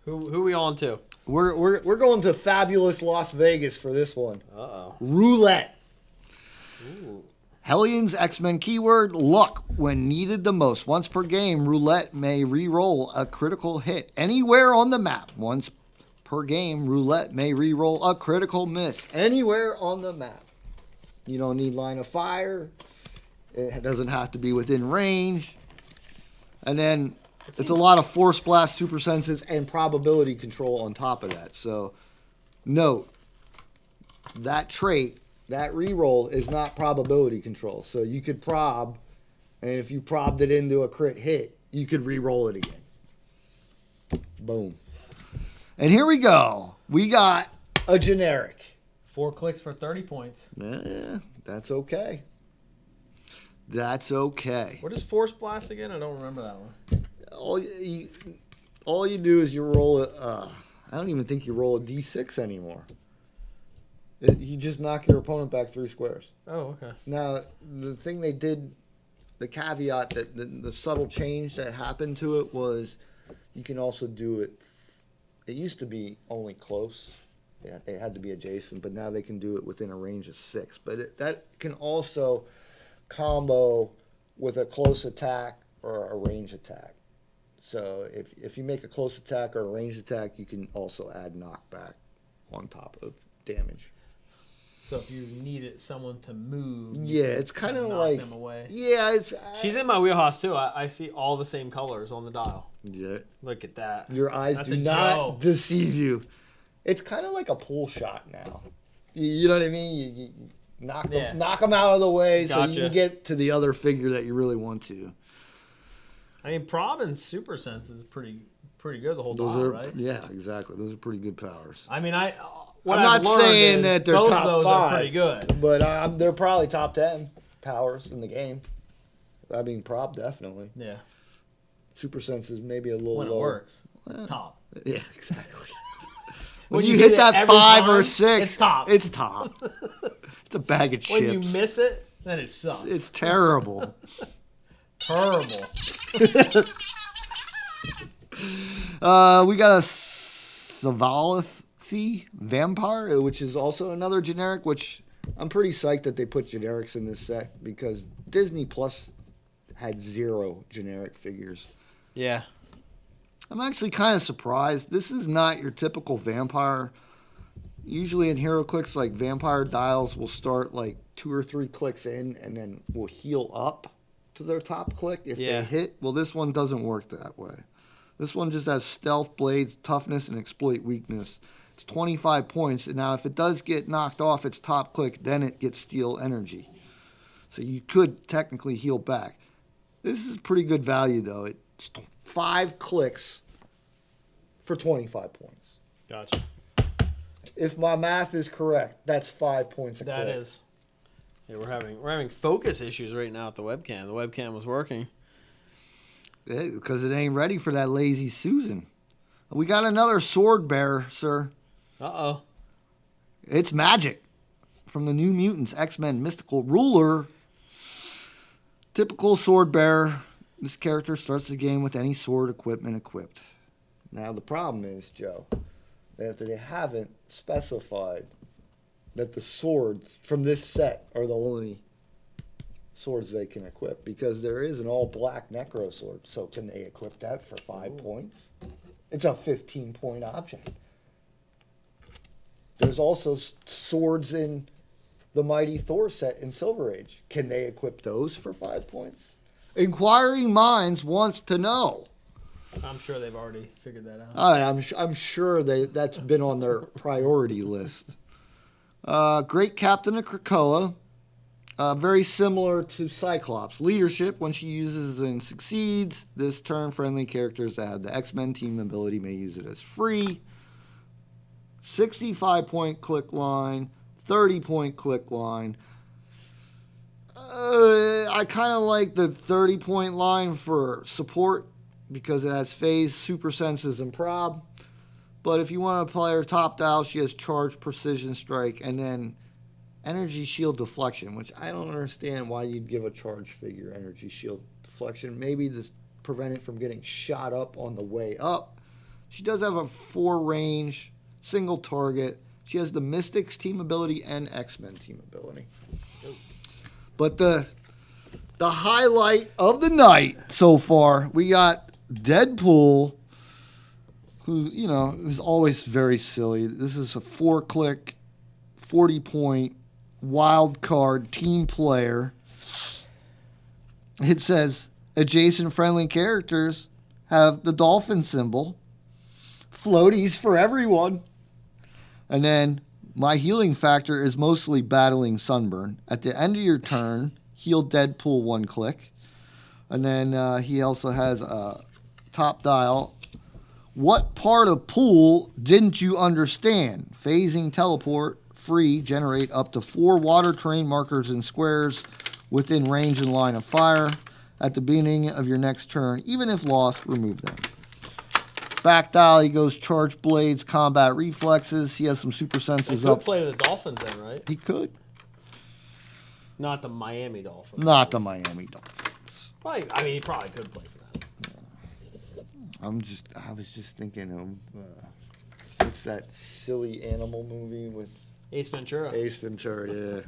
Who we on to? We're going to fabulous Las Vegas for this one. Uh-oh. Roulette. Ooh. Hellions X-Men keyword, luck when needed the most. Once per game, roulette may re-roll a critical hit anywhere on the map. Once per game, roulette may re-roll a critical miss anywhere on the map. You don't need line of fire. It doesn't have to be within range. And then it's a lot of force blast, super senses, and probability control on top of that. So note, that trait, that reroll is not probability control. So you could prob, and if you probbed it into a crit hit, you could re-roll it again. Boom. And here we go. We got a generic. 4 clicks for 30 points. Yeah, that's okay. That's okay. What is Force Blast again? I don't remember that one. All you do is you roll I don't even think you roll a d6 anymore. You just knock your opponent back 3 squares. Oh, okay. Now, the thing they did, the caveat, that the subtle change that happened to it was you can also do it. It used to be only close. Yeah, they had to be adjacent, but now they can do it within a range of 6. But that can also combo with a close attack or a range attack. So if you make a close attack or a range attack, you can also add knockback on top of damage. So if you needed someone to move, yeah, it's kind of like them away. Yeah, she's in my wheelhouse too. I see all the same colors on the dial. Yeah, look at that. Your eyes do not deceive you. It's kind of like a pull shot now. You know what I mean? You knock them out of the way so you can get to the other figure that you really want to. I mean, Prob and Super Sense is pretty good the whole time, right? Yeah, exactly. Those are pretty good powers. I mean, I'm not saying that they're top 5. Those are pretty good. But they're probably top 10 powers in the game. I mean, Prob definitely. Yeah. Super Sense is maybe a little when it lower. Works. It's top. Yeah, exactly. When you hit that 5 or 6, it's top. It's top. It's a bag of chips. When you miss it, then it sucks. It's terrible. Terrible. We got a Savalithi Vampire, which is also another generic, which I'm pretty psyched that they put generics in this set because Disney Plus had 0 generic figures. Yeah. I'm actually kind of surprised. This is not your typical vampire. Usually in Heroclix, like vampire dials will start like 2 or 3 clicks in and then will heal up to their top click if they hit. Well, this one doesn't work that way. This one just has stealth, blades, toughness, and exploit weakness. It's 25 points. And now if it does get knocked off its top click, then it gets steal energy. So you could technically heal back. This is pretty good value, though. It's 5 clicks for 25 points. Gotcha. If my math is correct, that's 5 points a click. That is. Yeah, we're having focus issues right now at the webcam. The webcam was working. Because it ain't ready for that lazy Susan. We got another sword bearer, sir. Uh-oh. It's Magic from the New Mutants X-Men Mystical Ruler. Typical sword bearer. This character starts the game with any sword equipment equipped. Now the problem is, Joe, that they haven't specified that the swords from this set are the only swords they can equip, because there is an all-black Necro sword. So can they equip that for 5 points? It's a 15-point object. There's also swords in the Mighty Thor set in Silver Age. Can they equip those for 5 points? Inquiring Minds wants to know. I'm sure they've already figured that out. I'm sure that's been on their priority list. Great Captain of Krakoa. very similar to Cyclops. Leadership, when she uses and succeeds, this turn friendly characters that have the X-Men team ability may use it as free. 65-point click line, 30-point click line. I kind of like the 30-point line for support because it has phase, super senses, and prob. But if you want to play her top dial, she has charge, precision strike, and then energy shield deflection, which I don't understand why you'd give a charge figure energy shield deflection. Maybe to prevent it from getting shot up on the way up. She does have a 4 range, single target. She has the Mystics team ability and X-Men team ability. But the highlight of the night so far, we got Deadpool, who, you know, is always very silly. This is a 4-click, 40-point wild card team player. It says adjacent friendly characters have the dolphin symbol, floaties for everyone, and then my healing factor is mostly battling sunburn. At the end of your turn, heal Deadpool 1 click, and then he also has a top dial. What part of pool didn't you understand? Phasing teleport. Free, generate up to 4 water terrain markers and squares within range and line of fire. At the beginning of your next turn, even if lost, remove them. Back dial, he goes charge blades, combat reflexes. He has some super senses up. He could play the Dolphins then, right? He could. Not the Miami Dolphins. Not the Miami Dolphins. Probably, I mean, he probably could play for them. I was just thinking of what's that silly animal movie with Ace Ventura. Ace Ventura, yeah.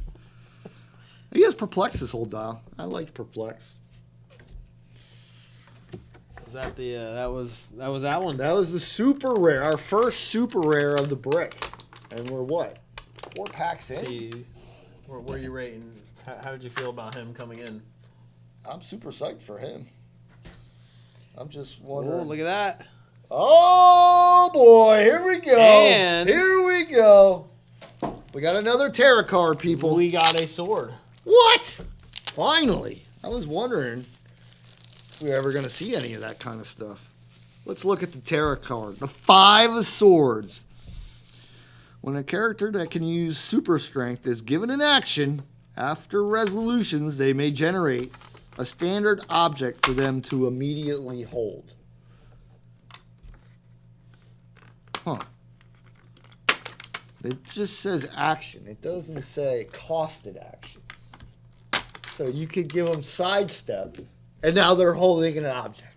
He has Perplex this whole dial. I like Perplex. Was that the that was that one? That was the super rare, our first super rare of the brick. And we're what? 4 packs in? See, where are you rating? How did you feel about him coming in? I'm super psyched for him. I'm just wondering. Oh, look at that. Oh boy, here we go. And here we go. We got another tarot card, people. We got a sword. What? Finally. I was wondering if we were ever going to see any of that kind of stuff. Let's look at the tarot card. The 5 of Swords. When a character that can use super strength is given an action, after resolutions, they may generate a standard object for them to immediately hold. Huh. It just says action. It doesn't say costed action. So you could give them sidestep, and now they're holding an object.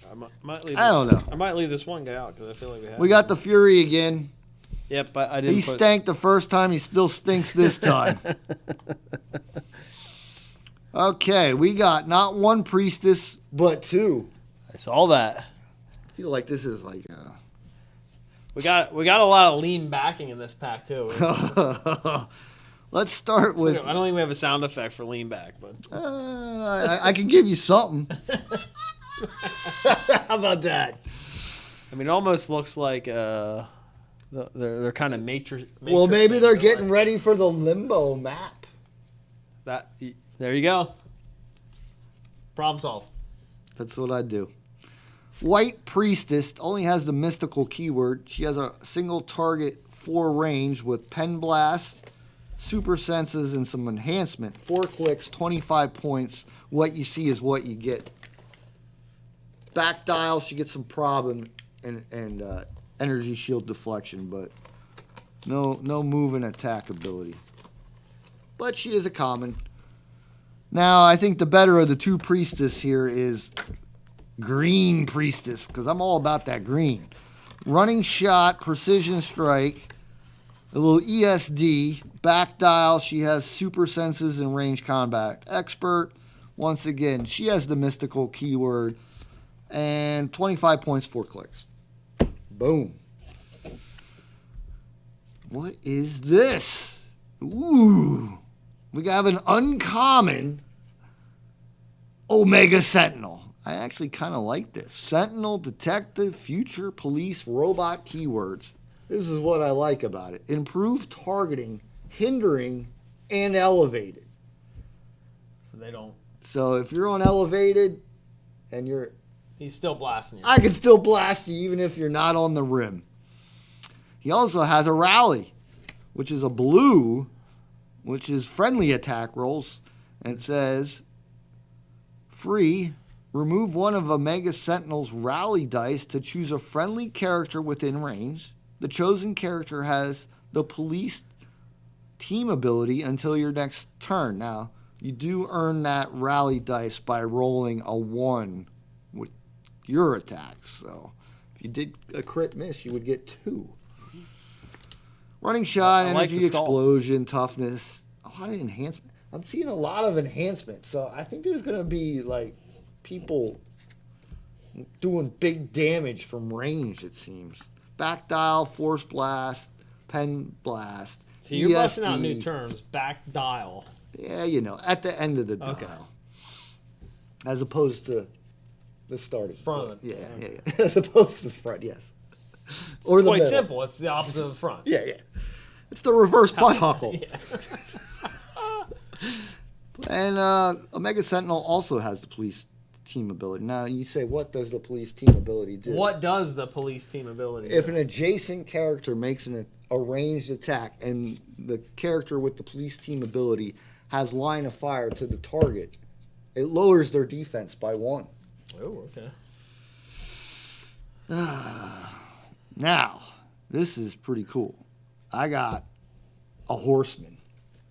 I don't know. I might leave this one guy out because I feel like we have. We got the Fury again. Yep, but I didn't. He stank the first time. He still stinks this time. Okay, we got not 1 priestess, but 2. I saw that. I feel like this is like. We got a lot of lean backing in this pack too. Let's start with. I don't think we have a sound effect for lean back, but I can give you something. How about that? I mean, it almost looks like they're kind of matrix. Well, maybe they're getting ready for the Limbo map. There you go. Problem solved. That's what I do. White Priestess only has the mystical keyword. She has a single target 4 range with Pen Blast, super senses, and some enhancement. 4 clicks, 25 points. What you see is what you get. Back dial, she gets some prob and energy shield deflection, but no move and attack ability. But she is a common. Now, I think the better of the 2 Priestess here is Green Priestess, because I'm all about that green. Running shot, precision strike, a little ESD, back dial. She has super senses and range combat. Expert, once again, she has the mystical keyword, and 25 points, 4 clicks. Boom. What is this? Ooh. We have an uncommon Omega Sentinel. I actually kind of like this. Sentinel, detective, future, police, robot keywords. This is what I like about it. Improved targeting, hindering, and elevated. So they don't. So if you're on elevated and he's still blasting you. I can still blast you even if you're not on the rim. He also has a rally, which is a blue, which is friendly attack rolls. And it says, free, remove one of Omega Sentinel's rally dice to choose a friendly character within range. The chosen character has the police team ability until your next turn. Now, you do earn that rally dice by rolling a 1 with your attacks. So, if you did a crit miss, you would get 2. Running shot, energy, explosion, toughness. A lot of enhancement. I'm seeing a lot of enhancement. So, I think there's going to be, like, people doing big damage from range, it seems. Back dial, force blast, pen blast. So you're busting out new terms. Back dial. Yeah, at the end of the dial. Okay. As opposed to the starting. Front of it. Yeah. As opposed to the front, yes. Or the middle. Simple. It's the opposite of the front. Yeah. It's the reverse butt huckle. And Omega Sentinel also has the police team ability. Now, you say, what does the police team ability do? What does the police team ability do? If an adjacent character makes a ranged attack and the character with the police team ability has line of fire to the target, it lowers their defense by 1. Oh, okay. Now, this is pretty cool. I got a horseman.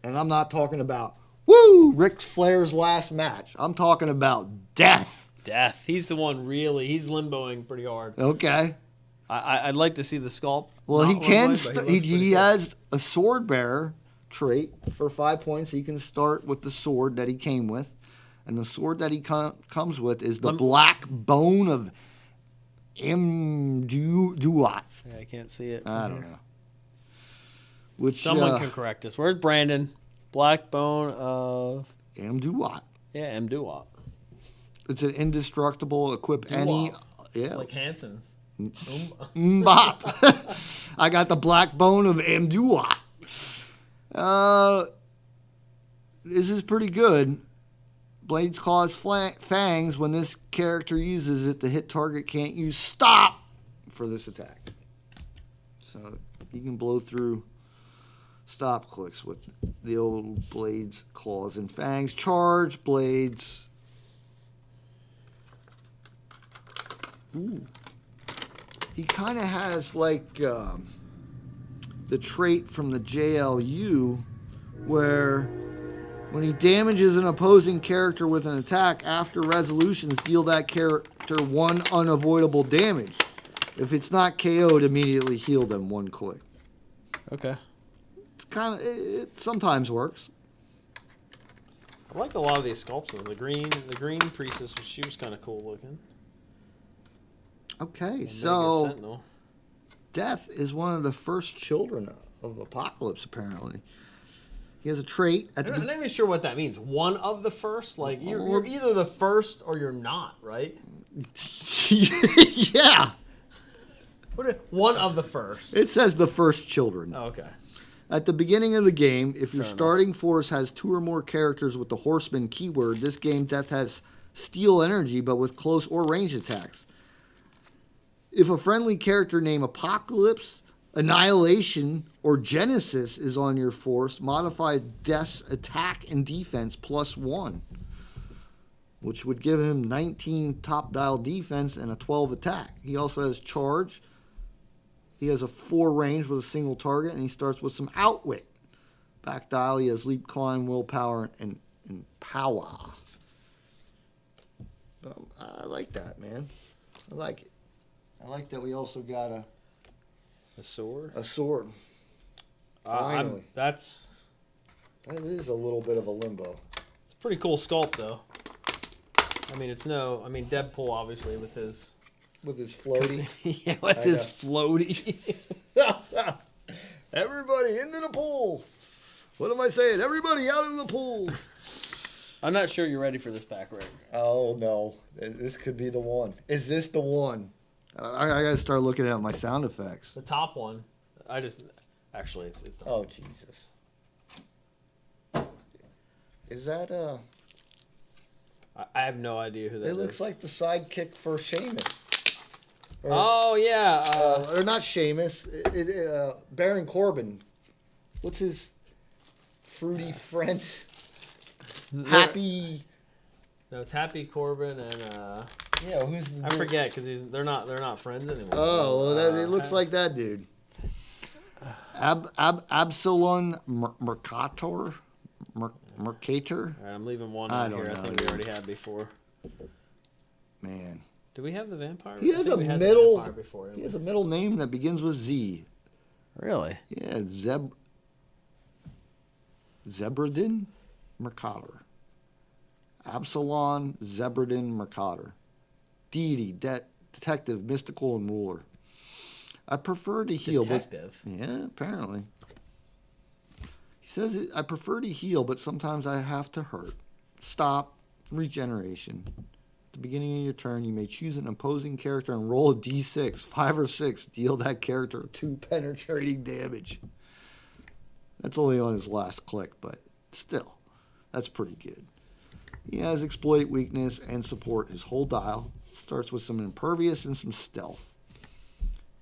And I'm not talking about, Ric Flair's last match. I'm talking about Death. He's the one he's limboing pretty hard. Okay. I'd like to see the sculpt. Well, he has a sword bearer trait for 5 points. He can start with the sword that he came with. And the sword that he comes with is the black bone of Mduat. Yeah, I can't see it. I don't know. Someone can correct us. Where's Brandon? Black bone of Mduat. Yeah, Mduat. It's an indestructible. Equip any. Yeah. Like Hanson. Mbop. I got the black bone of Mduat. This is pretty good. Blades claws fangs. When this character uses it, the hit target can't use stop for this attack. So you can blow through stop clicks with the old blades, claws, and fangs. Charge, blades. Ooh. He kind of has like the trait from the JLU where when he damages an opposing character with an attack, after resolutions, deal that character 1 unavoidable damage. If it's not KO'd, immediately heal them 1 click. Okay. It sometimes works. I like a lot of these sculpts. The green priestess, she was kind of cool looking. Okay, so Death is one of the first children of Apocalypse, apparently. He has a trait. I'm not even sure what that means. One of the first? Like, you're either the first or you're not, right? Yeah. One of the first. It says the first children. Oh, okay. At the beginning of the game, if your starting force has 2 or more characters with the Horseman keyword, this game Death has steal energy, but with close or range attacks. If a friendly character named Apocalypse, Annihilation, or Genesis is on your force, modify Death's attack and defense +1, which would give him 19 top dial defense and a 12 attack. He also has charge. He has a 4 range with a single target, and he starts with some outwit. Back dial, he has leap, climb, willpower, and power. I like that, man. I like it. I like that we also got a sword. A sword. Finally. That is a little bit of a limbo. It's a pretty cool sculpt, though. I mean, Deadpool obviously with his floaty. Yeah, with his floaty. Everybody into the pool. What am I saying? Everybody out in the pool. I'm not sure you're ready for this pack, Rick. Oh no, this could be the one. Is this the one? I gotta start looking at my sound effects. The top one. Actually, it's the Oh Jesus. Is that I have no idea who that is. It looks like the sidekick for Sheamus. Oh yeah. Or not Sheamus. Baron Corbin. What's his fruity friend? Happy. No, it's Happy Corbin and yeah, who's the I forget because they're not friends anymore. Oh, well, it looks like that dude. Absalon Mercator. Mercator. All right, I'm leaving one out here. I think we already had before. Man. Do we have the vampire? He has a middle. Before, he has a middle name that begins with Z. Really? Yeah, Zebradin Mercator. Absalon Zebradin Mercator. Deity, detective, mystical, and ruler. I prefer to heal. Detective? Yeah, apparently. He says, I prefer to heal, but sometimes I have to hurt. Stop. Regeneration. At the beginning of your turn, you may choose an opposing character and roll a d6, 5 or 6. Deal that character 2 penetrating damage. That's only on his last click, but still, that's pretty good. He has exploit, weakness, and support his whole dial. Starts with some impervious and some stealth.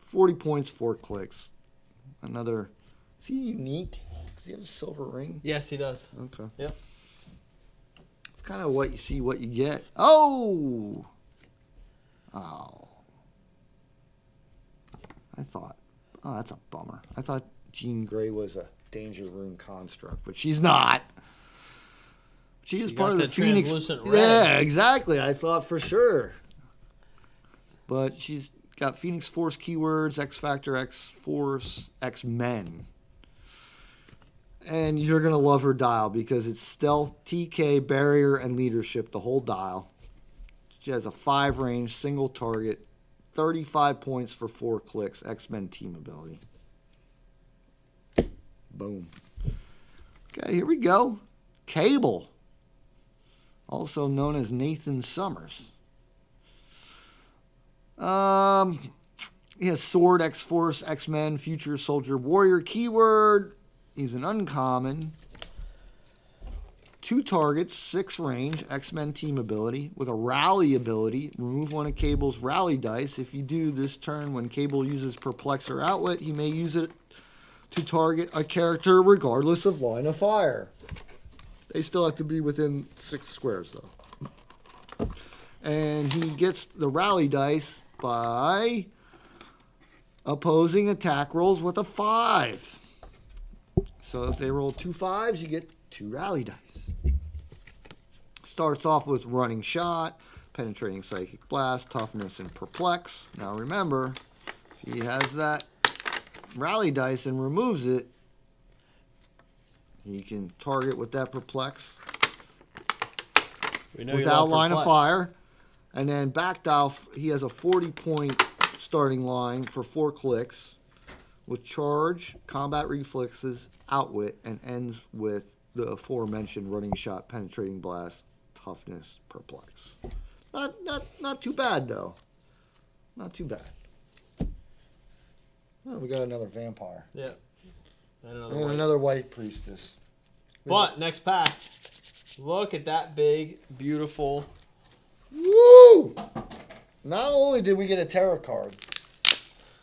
40 points, 4 clicks. Another. Is he unique? Does he have a silver ring? Yes, he does. Okay. Yep. It's kind of what you see, what you get. Oh! Oh. That's a bummer. I thought Jean Grey was a Danger Room construct, but she's not. She is part of the Phoenix. Yeah, exactly. I thought for sure. But she's got Phoenix Force keywords, X Factor, X Force, X Men. And you're going to love her dial because it's stealth, TK, barrier, and leadership, the whole dial. She has a 5 range, single target, 35 points for 4 clicks, X-Men team ability. Boom. Okay, here we go. Cable, also known as Nathan Summers. He has Sword, X-Force, X-Men, Future Soldier, Warrior keyword. He's an uncommon. 2 targets, 6 range, X-Men team ability. With a rally ability, remove one of Cable's rally dice. If you do this turn when Cable uses Perplex or Outwit, he may use it to target a character regardless of line of fire. They still have to be within 6 squares, though. And he gets the rally dice by opposing attack rolls with a 5. So if they roll 2 5s, you get 2 rally dice. Starts off with running shot, penetrating psychic blast, toughness, and perplex. Now remember, if he has that rally dice and removes it, he can target with that perplex without line of fire. And then back dial, he has a 40-point starting line for 4 clicks with charge, combat reflexes, outwit, and ends with the aforementioned running shot, penetrating blast, toughness, perplex. Not too bad though. Not too bad. Oh, we got another vampire. Yeah. And another white priestess. But next pack. Look at that big, beautiful. Woo! Not only did we get a tarot card,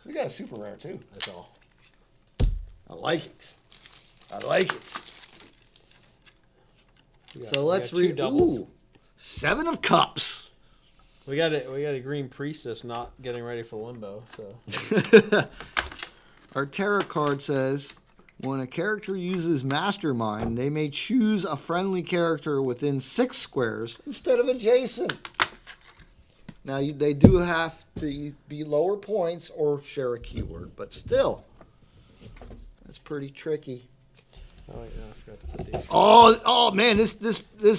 we got a super rare too. That's all. I like it. I like it. So let's read. Ooh, 7 of Cups. We got a green priestess not getting ready for limbo. So our tarot card says, when a character uses Mastermind, they may choose a friendly character within 6 squares instead of adjacent. Now they do have to be lower points or share a keyword, but still, that's pretty tricky. Oh, yeah, I forgot to put these. Oh man, this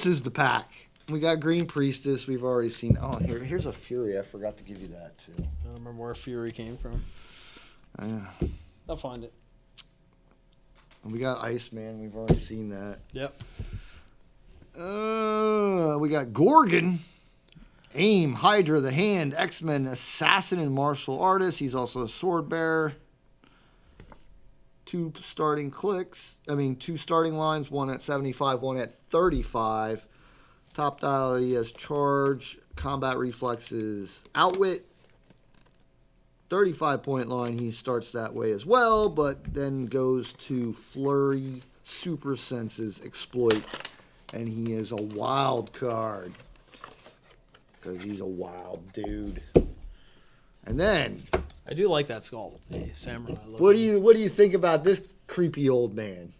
is the pack. We got Green Priestess. We've already seen. Oh, here's a Fury. I forgot to give you that too. I don't remember where Fury came from. I'll find it. And we got Iceman. We've already seen that. Yep. We got Gorgon, Aim, Hydra, the Hand, X-Men, Assassin, and Martial Artist. He's also a sword bearer. two starting lines, one at 75, one at 35. Top dial, he has charge, combat reflexes, outwit. 35-point line, he starts that way as well, but then goes to flurry, super senses, exploit, and he is a wild card because he's a wild dude. And then I do like that skull, the samurai look. What do you think about this creepy old man?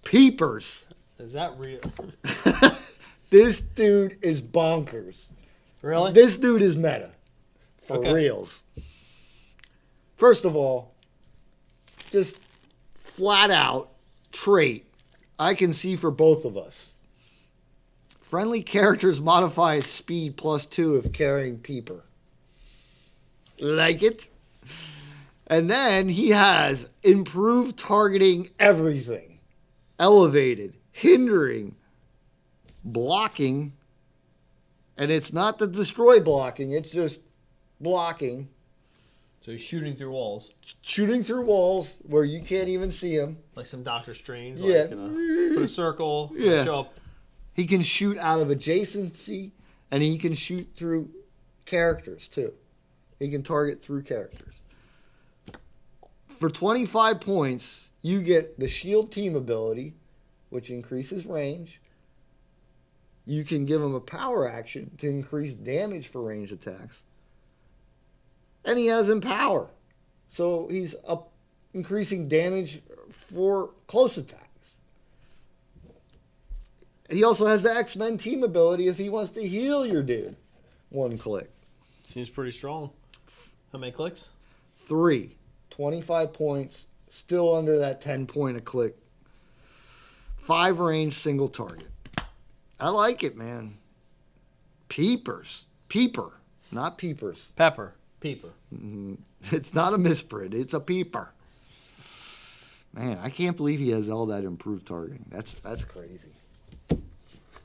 Peepers. Is that real? This dude is bonkers. Really? This dude is meta. For reals. First of all, just flat out trait I can see for both of us. Friendly characters modify speed +2 if carrying Peeper. Like it? And then he has improved targeting everything. Elevated, hindering, blocking. And it's not the destroy blocking, it's just blocking. So he's shooting through walls. Shooting through walls where you can't even see him. Like some Doctor Strange. Yeah. Like, put a circle. Yeah. Show up. He can shoot out of adjacency, and he can shoot through characters, too. He can target through characters. For 25 points, you get the shield team ability, which increases range. You can give him a power action to increase damage for range attacks. And he has Empower. So he's up increasing damage for close attacks. He also has the X-Men team ability if he wants to heal your dude. 1 click. Seems pretty strong. How many clicks? 3. 25 points. Still under that 10-point a click. 5 range, single target. I like it, man. Peepers. Peeper. Not peepers. Pepper. Peeper. It's not a misprint. It's a peeper. Man, I can't believe he has all that improved targeting. That's crazy.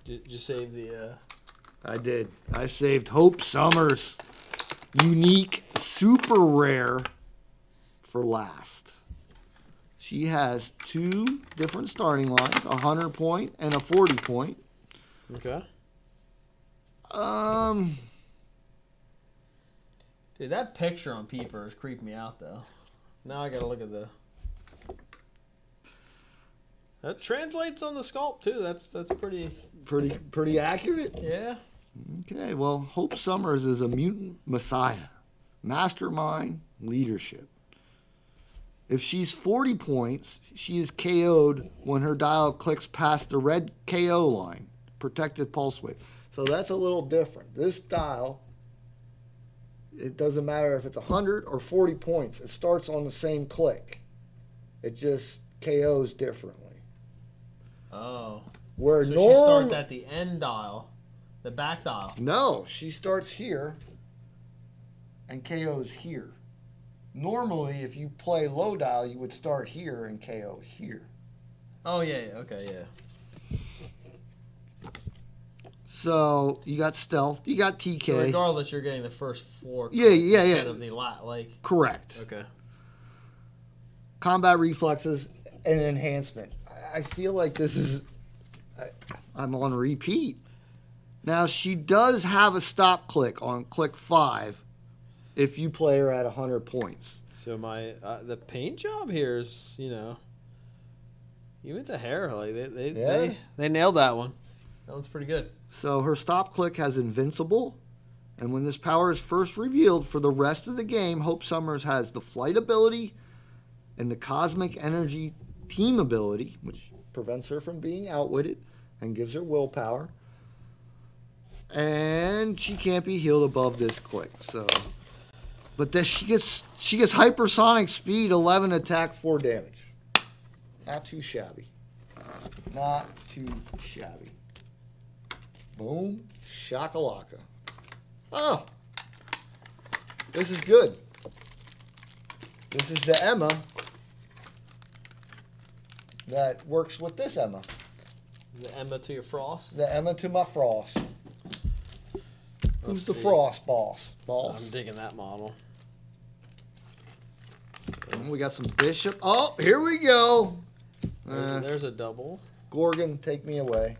Did you save the... I did. I saved Hope Summers. Unique, super rare for last. She has 2 different starting lines, a 100-point and a 40-point. Okay. Dude, that picture on Peeper is creeping me out, though. Now I gotta look at the... That translates on the sculpt, too. That's pretty... Pretty accurate? Yeah. Okay, well, Hope Summers is a mutant messiah. Mastermind, leadership. If she's 40 points, she is KO'd when her dial clicks past the red KO line. Protected pulse wave. So that's a little different. This dial... It doesn't matter if it's 100 or 40 points. It starts on the same click. It just KOs differently. Oh. Where so she starts at the end dial, the back dial. No, she starts here and KOs here. Normally, if you play low dial, you would start here and KO here. Oh, yeah. Okay, yeah. So you got stealth, you got TK. So regardless, you're getting the first 4. Yeah. Of the Correct. Okay. Combat reflexes and enhancement. I feel like this is. I'm on repeat. Now she does have a stop click on click 5, if you play her at 100 points. So my the paint job here is even the hair like they nailed that one. That one's pretty good. So her stop click has Invincible, and when this power is first revealed for the rest of the game, Hope Summers has the Flight ability and the Cosmic Energy team ability, which prevents her from being outwitted and gives her willpower. And she can't be healed above this click. So, but then she gets hypersonic speed, 11 attack, 4 damage. Not too shabby. Not too shabby. Boom, shakalaka. Oh, this is good. This is the Emma that works with this Emma. The Emma to your Frost? The Emma to my Frost. Who's the Frost boss? I'm digging that model. We got some Bishop. Oh, here we go. There's a double. Gorgon, take me away.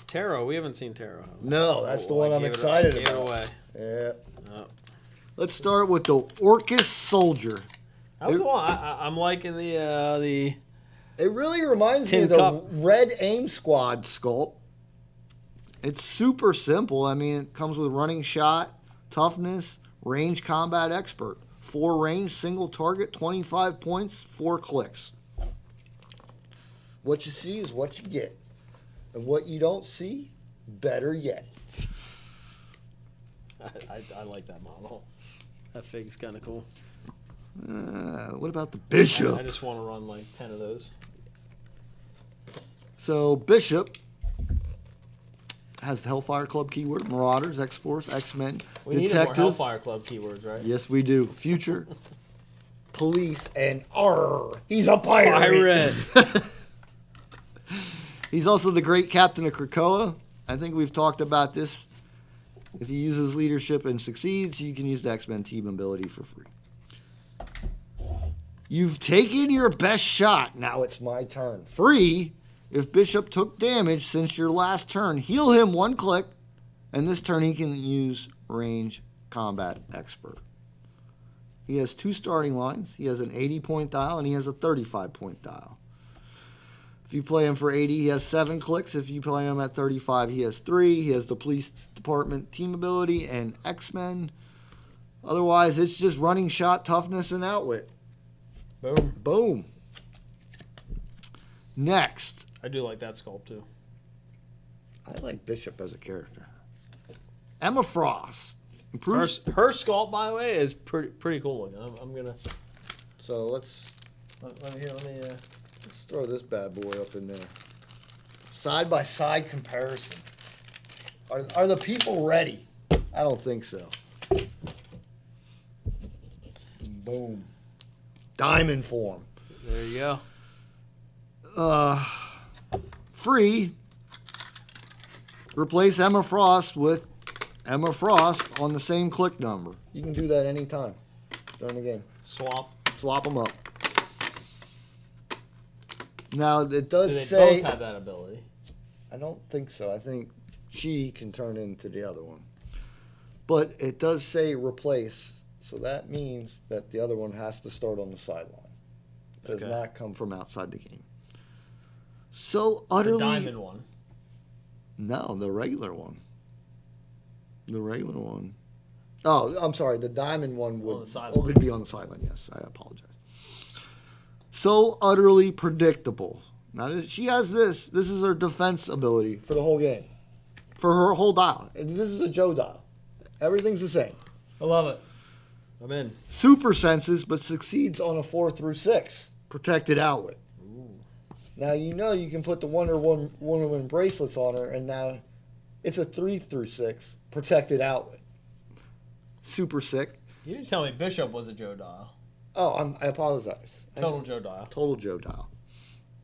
Tarot. We haven't seen Tarot. No, that's the one I'm excited about. Gave it away. Yeah. Oh. Let's start with the Orcish Soldier. That was one. I'm liking the. It really reminds me of the Red Aim Squad sculpt. It's super simple. I mean, it comes with running shot, toughness, range combat expert. 4 range, single target, 25 points, 4 clicks. What you see is what you get. And what you don't see, better yet. I like that model. That fig's kind of cool. What about the Bishop? I just want to run like 10 of those. So Bishop has the Hellfire Club keyword, Marauders, X-Force, X-Men, we need more Hellfire Club keywords, right? Yes, we do. Future, Police, and he's a pirate. He's also the great captain of Krakoa. I think we've talked about this. If he uses leadership and succeeds, you can use the X-Men team ability for free. You've taken your best shot. Now it's my turn. Free. If Bishop took damage since your last turn, heal him 1 click. And this turn he can use range combat expert. He has 2 starting lines. He has an 80-point dial and he has a 35-point dial. If you play him for 80, he has 7 clicks. If you play him at 35, he has 3. He has the police department team ability and X-Men. Otherwise, it's just running shot, toughness, and outwit. Boom. Boom. Next. I do like that sculpt, too. I like Bishop as a character. Emma Frost. Her sculpt, by the way, is pretty cool looking. I'm going to... So let's... Let me Let's throw this bad boy up in there. Side-by-side comparison. Are the people ready? I don't think so. Boom. Diamond form. There you go. Free. Replace Emma Frost with Emma Frost on the same click number. You can do that anytime during the game. Swap them up. Now, it does say... Do they both have that ability? I don't think so. I think she can turn into the other one. But it does say replace, so that means that the other one has to start on the sideline. It does not come from outside the game. So utterly... The diamond one. No, the regular one. The regular one. Oh, I'm sorry. The diamond one would be on the sideline. Yes, I apologize. So utterly predictable. Now, she has this. This is her defense ability for the whole game. For her whole dial. And this is a Joe dial. Everything's the same. I love it. I'm in. Super senses, but succeeds on a 4 through 6. Protected outwit. Ooh. Now, you can put the Wonder Woman bracelets on her, and now it's a 3 through 6. Protected outwit. Super sick. You didn't tell me Bishop was a Joe dial. Oh, I apologize. Total Joe dial. Total Joe dial.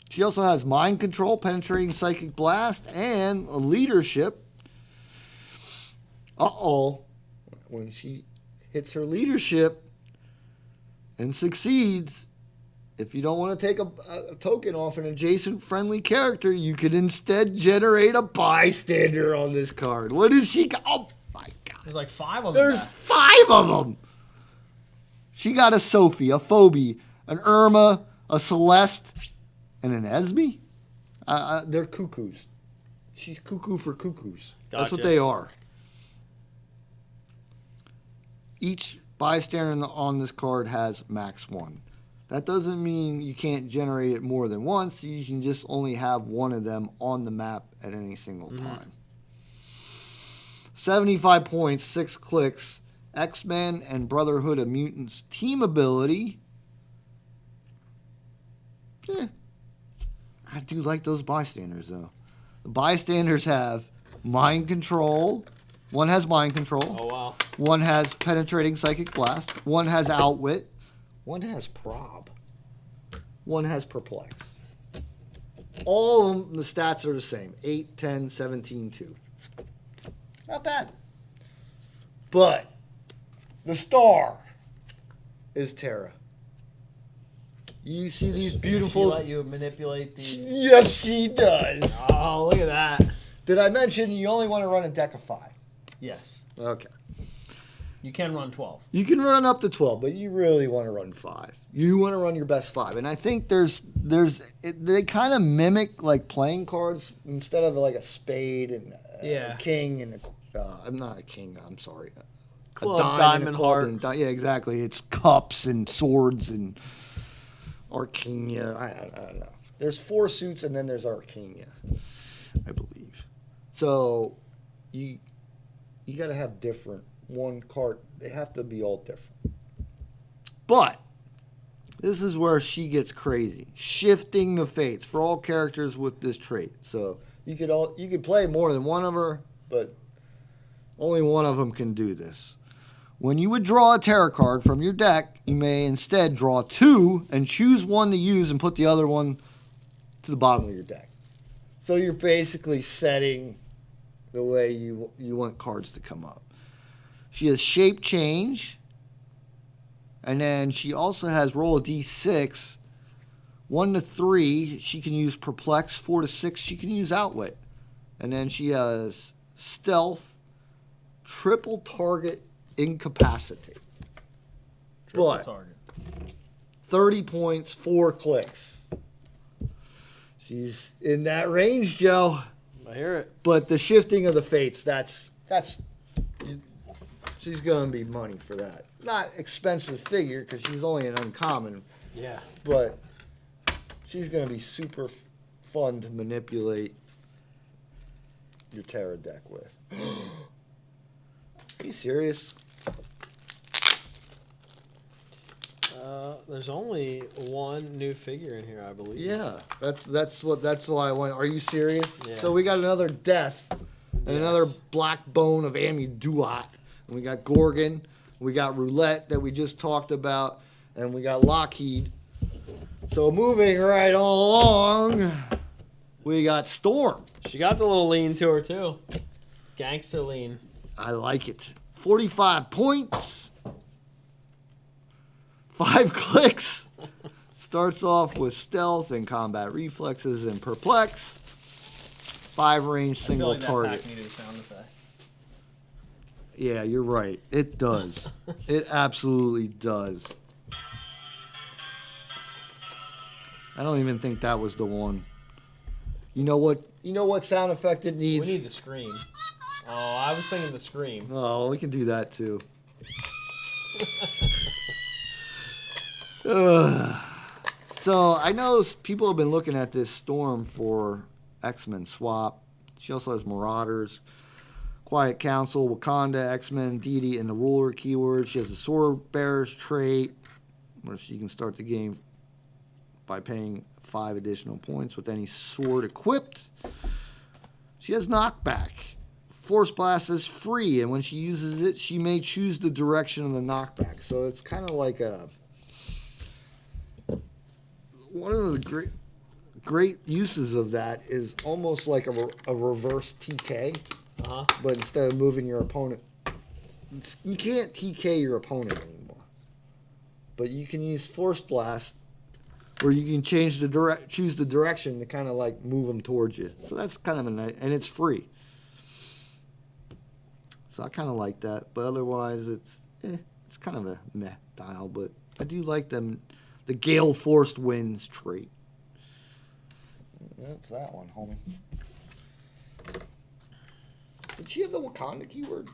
She also has mind control, penetrating psychic blast, and leadership. When she hits her leadership and succeeds, if you don't want to take a token off an adjacent friendly character, you can instead generate a bystander on this card. What does she got? Oh my God. There's like 5 of them. There's 5 of them. She got a Sophie, a Phoebe, an Irma, a Celeste, and an Esme? They're cuckoos. She's cuckoo for cuckoos. Gotcha. That's what they are. Each bystander on this card has max 1. That doesn't mean you can't generate it more than once. You can just only have one of them on the map at any single time. 75 points, 6 clicks. X-Men and Brotherhood of Mutants team ability. I do like those bystanders, though. The bystanders have mind control. One has mind control. Oh, wow. One has penetrating psychic blast. One has outwit. One has prob. One has perplex. All of them, the stats are the same. 8, 10, 17, 2. Not bad. But the star is Terra. You see these beautiful... Does she let you manipulate the... Yes, she does. Oh, look at that. Did I mention you only want to run a deck of 5? Yes. Okay. You can run 12. You can run up to 12, but you really want to run 5. You want to run your best 5. And I think they kind of mimic like playing cards instead of like a spade and a king and I'm not a king, I'm sorry. Club, a dime diamond, and a heart. And yeah, exactly. It's cups and swords and Arcania. I don't know. There's 4 suits and then there's Arcania, I believe. So you got to have different. One card, they have to be all different. But this is where she gets crazy. Shifting the fates for all characters with this trait. So you could play more than one of her, but only one of them can do this. When you would draw a tarot card from your deck, you may instead draw 2 and choose one to use and put the other one to the bottom of your deck. So you're basically setting the way you want cards to come up. She has shape change, and then she also has roll a d6. 1 to 3, she can use perplex. 4 to 6, she can use outwit. And then she has stealth, triple target, incapacitate. Triple target. 30 points, 4 clicks. She's in that range, Joe. I hear it. But the shifting of the fates, that's she's going to be money for that. Not expensive figure because she's only an uncommon. Yeah. But she's going to be super fun to manipulate your tarot deck with. Are you serious? There's only one new figure in here, I believe. Yeah, that's why I went. Are you serious? Yeah. So we got another death and another black bone of Amuduat. And we got Gorgon, we got Roulette that we just talked about, and we got Lockheed. So moving right along, we got Storm. She got the little lean to her, too. Gangster lean. I like it. 45 points. 5 clicks. Starts off with stealth and combat reflexes and perplex. 5 range single target. That pack needed a sound effect. Yeah, you're right. It does. It absolutely does. I don't even think that was the one. You know what sound effect it needs? We need the scream. Oh, I was thinking the scream. Oh, we can do that too. So I know people have been looking at this Storm for X-Men swap. She also has Marauders, Quiet Council, Wakanda, X-Men, Deity, and the Ruler keyword. She has the Sword Bearer's trait, where she can start the game by paying 5 additional points with any sword equipped. She has Knockback. Force Blast is free, and when she uses it, she may choose the direction of the knockback. So it's kind of like one of the great uses of that is almost like a reverse TK. But instead of moving your opponent, you can't TK your opponent anymore. But you can use Force Blast, where you can choose the direction to kind of like move them towards you. So that's kind of a nice, and it's free. So I kind of like that. But otherwise, it's kind of a meh dial. But I do like the Gale Forced Winds trait. That's that one, homie. Did she have the Wakanda keyword?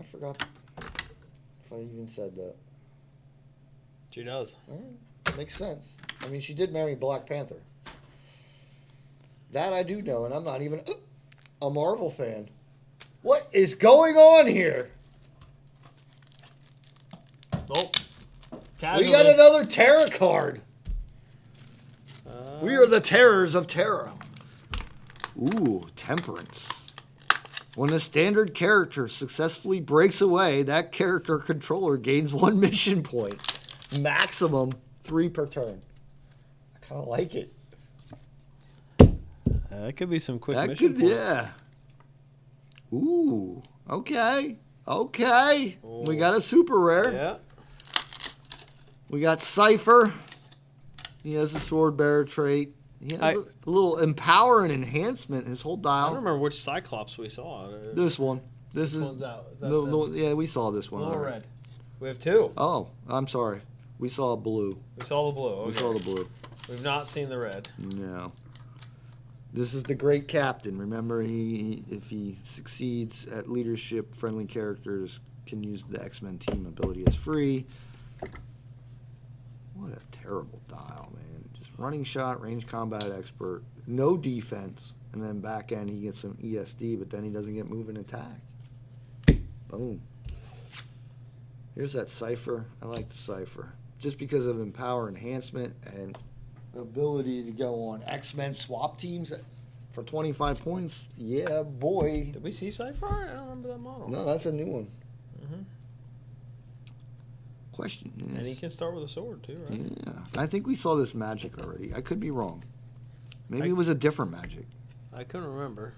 I forgot if I even said that. She does. Makes sense. I mean, she did marry Black Panther. That I do know, and I'm not even a Marvel fan. What is going on here? Nope. We got another Terror card. We are the terrors of terror. Ooh, Temperance. When a standard character successfully breaks away, that character controller gains 1 mission point. Maximum 3 per turn. I kind of like it. That could be some quick mission points. Yeah. Ooh, okay. Okay. Ooh. We got a super rare. Yeah. We got Cipher. He has a sword bearer trait. He has a little empower and enhancement. His whole dial. I don't remember which Cyclops we saw. This one. This one's out. Is that yeah, we saw this one. Blue or red? We have two. Oh, I'm sorry. We saw blue. We saw the blue. Okay. We saw the blue. We've not seen the red. No. This is the great captain. Remember, if he succeeds at leadership, friendly characters can use the X-Men team ability as free. What a terrible dial, man. Just running shot, range combat expert, no defense, and then back end he gets some ESD, but then he doesn't get move and attack. Boom. Here's that Cipher. I like the Cipher. Just because of empower enhancement and ability to go on X-Men swap teams for 25 points. Yeah, boy. Did we see Cipher? I don't remember that model. No, that's a new one. Mm-hmm. Question is... And he can start with a sword, too, right? Yeah. I think we saw this magic already. I could be wrong. Maybe it was a different magic. I couldn't remember.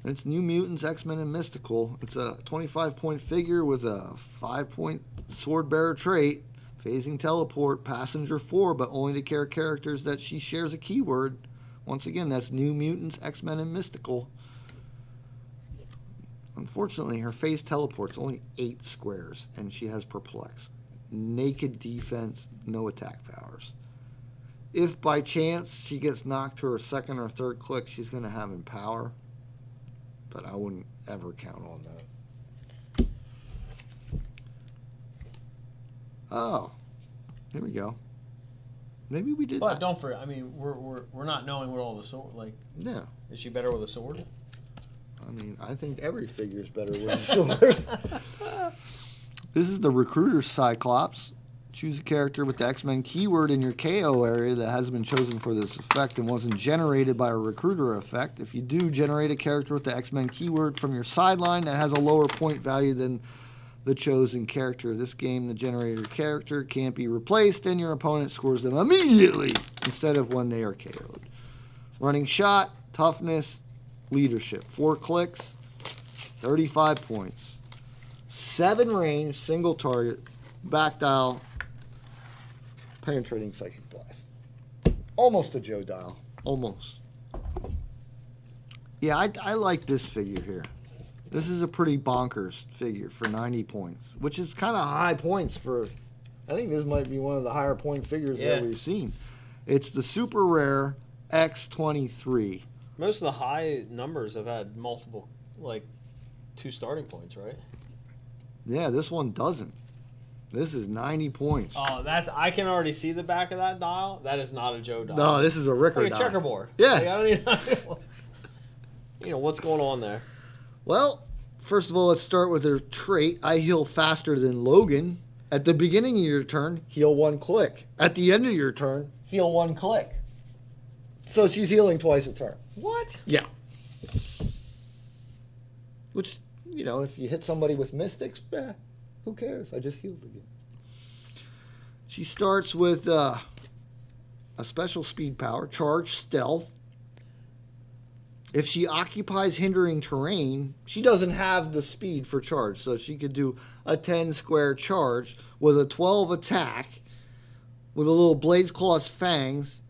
It's New Mutants, X-Men, and Mystical. It's a 25-point figure with a 5-point sword bearer trait. Phasing teleport, passenger 4, but only to characters that she shares a keyword. Once again, that's New Mutants, X-Men, and Mystical. Unfortunately, her phase teleport's only 8 squares, and she has Perplex. Naked defense, no attack powers. If by chance she gets knocked to her second or third click, she's going to have Empower. But I wouldn't ever count on that. Oh, here we go. Maybe we did. But don't forget. I mean, we're not knowing what all the sword like. Yeah. Is she better with a sword? I mean, I think every figure is better with a sword. This is the Recruiter Cyclops. Choose a character with the X-Men keyword in your KO area that hasn't been chosen for this effect and wasn't generated by a Recruiter effect. If you do, generate a character with the X-Men keyword from your sideline that has a lower point value than the chosen character. This game, the generated character can't be replaced, and your opponent scores them immediately instead of when they are KO'd. Running shot, toughness, leadership. 4 clicks, 35 points. 7 range, single target, back dial, penetrating psychic blast. Almost a Joe dial. Almost. Yeah, I like this figure here. This is a pretty bonkers figure for 90 points, which is kind of high points for... I think this might be one of the higher point figures that we've seen. It's the super rare X-23. Most of the high numbers have had multiple, like, 2 starting points, right? Yeah, this one doesn't. This is 90 points. Oh, I can already see the back of that dial. That is not a Joe dial. No, this is a Ricker dial. dial. Checkerboard. Yeah. Like, I don't even, what's going on there? Well, first of all, let's start with her trait. I heal faster than Logan. At the beginning of your turn, heal 1 click. At the end of your turn, heal 1 click. So she's healing twice a turn. What? Yeah. Which, if you hit somebody with Mystics, who cares? I just healed again. She starts with a special speed power, charge, stealth. If she occupies hindering terrain, she doesn't have the speed for charge, so she could do a 10 square charge with a 12 attack with a little Blade's Claw's fangs,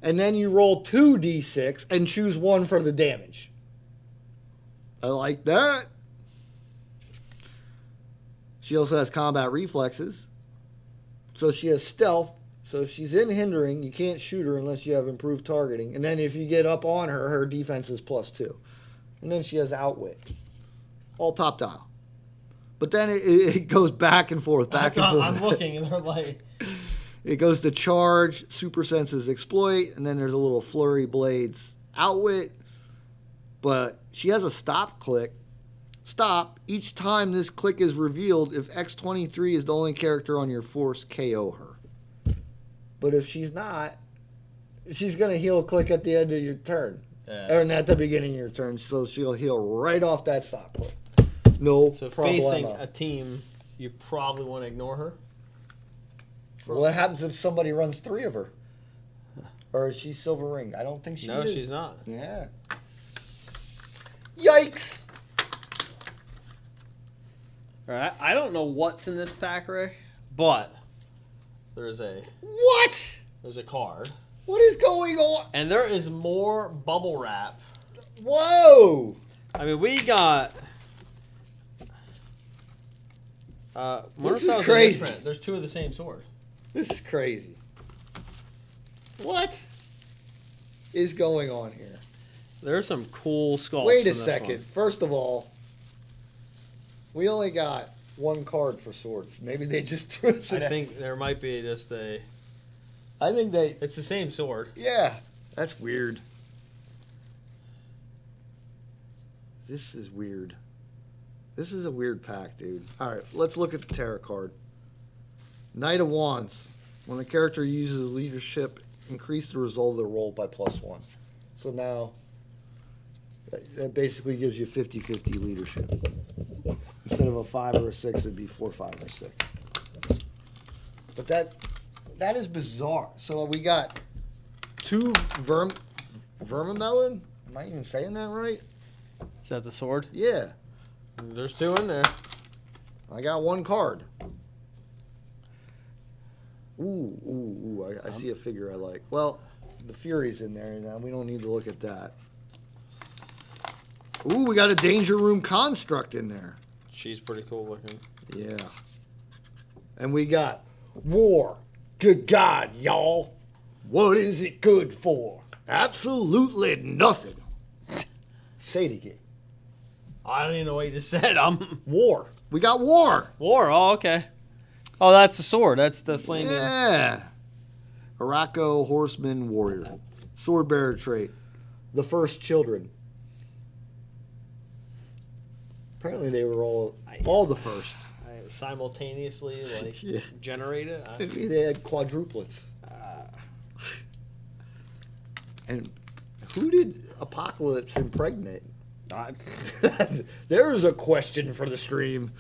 and then you roll 2d6 and choose 1 for the damage. I like that. She also has combat reflexes, so she has stealth. So if she's in hindering, you can't shoot her unless you have improved targeting. And then if you get up on her, her defense is +2. And then she has outwit. All top dial. But then it goes back and forth, back and forth. I'm looking, and they're like... It goes to charge, super senses, exploit, and then there's a little flurry blades, outwit. But she has a stop click. Stop. Each time this click is revealed, if X-23 is the only character on your force, KO her. But if she's not, she's going to heal a click at the end of your turn. Or at the beginning of your turn. So she'll heal right off that stop click. No So problema. facing a team, you probably want to ignore her? What happens if somebody runs 3 of her? Or is she Silver Ring? I don't think she is. No, she's not. Yeah. Yikes! All right, I don't know what's in this pack, Rick, but there's a... What? There's a card. What is going on? And there is more bubble wrap. Whoa! I mean, we got... this is crazy. There's 2 of the same sword. This is crazy. What is going on here? There's some cool sculpts. Wait a second. First of all, we only got 1 card for swords. Maybe they just threw us in. I think there might be just a... I think they... It's the same sword. Yeah. That's weird. This is weird. This is a weird pack, dude. All right, let's look at the tarot card. Knight of Wands. When a character uses leadership, increase the result of the roll by +1. So now, that basically gives you 50-50 leadership. Instead of a 5 or a 6, it would be 4, 5, or 6. But that is bizarre. So we got 2 vermimelon. Am I even saying that right? Is that the sword? Yeah. There's 2 in there. I got 1 card. Ooh. I see a figure I like. Well, the Fury's in there now. We don't need to look at that. Ooh, we got a Danger Room construct in there. She's pretty cool looking. Yeah. And we got War. Good God, y'all. What is it good for? Absolutely nothing. Say it again. I don't even know what you just said. War. We got War. War. Oh, okay. Oh, that's the sword. That's the flaming. Yeah. Araco, Horseman, Warrior. Sword Bearer trait. The first children. Apparently they were all the first. Simultaneously, generated. Maybe they had quadruplets. And who did Apocalypse impregnate? There's a question for the stream.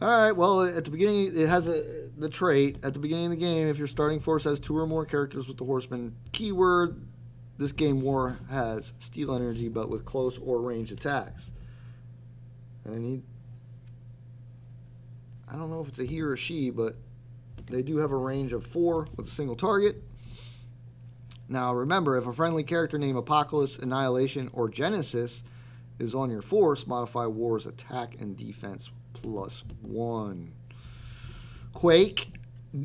All right, well, at the beginning, it has the trait. At the beginning of the game, if your starting force has 2 or more characters with the Horseman keyword, this game War has Steel Energy, but with close or range attacks. And I don't know if it's a he or a she, but they do have a range of 4 with a single target. Now, remember, if a friendly character named Apocalypse, Annihilation, or Genesis is on your force, modify War's attack and defense +1. Quake,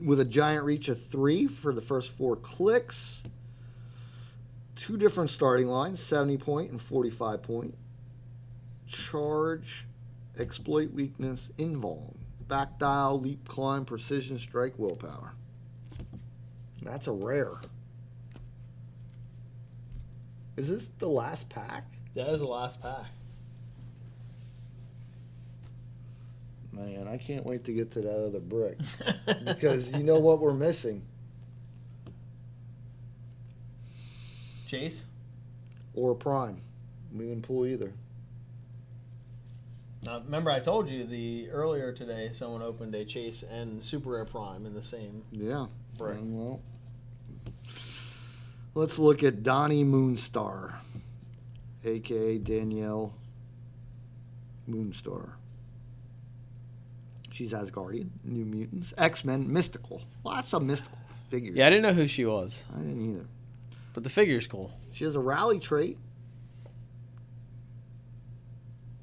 with a giant reach of 3 for the first 4 clicks. 2 different starting lines, 70 point and 45 point. Charge, exploit weakness, invuln. Back dial, leap, climb, precision, strike, willpower. That's a rare. Is this the last pack? That is the last pack. Man, I can't wait to get to that other brick. Because you know what we're missing? Chase? Or Prime. We didn't pull either. Remember I told you earlier today someone opened a Chase and Super Rare Prime in the same brick. Well, let's look at Donnie Moonstar, a.k.a. Danielle Moonstar. She's Asgardian, New Mutants, X-Men, Mystical. Lots of mystical figures. Yeah, I didn't know who she was. I didn't either. But the figure's cool. She has a rally trait.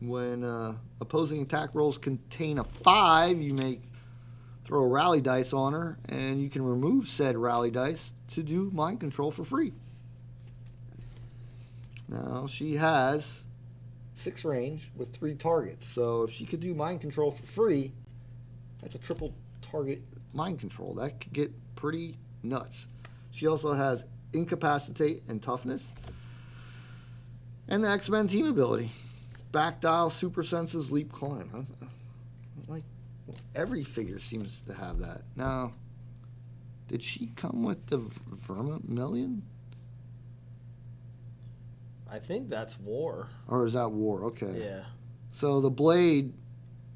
When opposing attack rolls contain a 5, you may throw a rally dice on her, and you can remove said rally dice to do mind control for free. Now, she has 6 range with 3 targets. So if she could do mind control for free, that's a triple target mind control. That could get pretty nuts. She also has Incapacitate and Toughness. And the X-Men team ability. Back dial, super senses, leap, climb. Like, every figure seems to have that. Now, did she come with the Vermilion? I think that's War. Or is that War? Okay. Yeah. So the blade,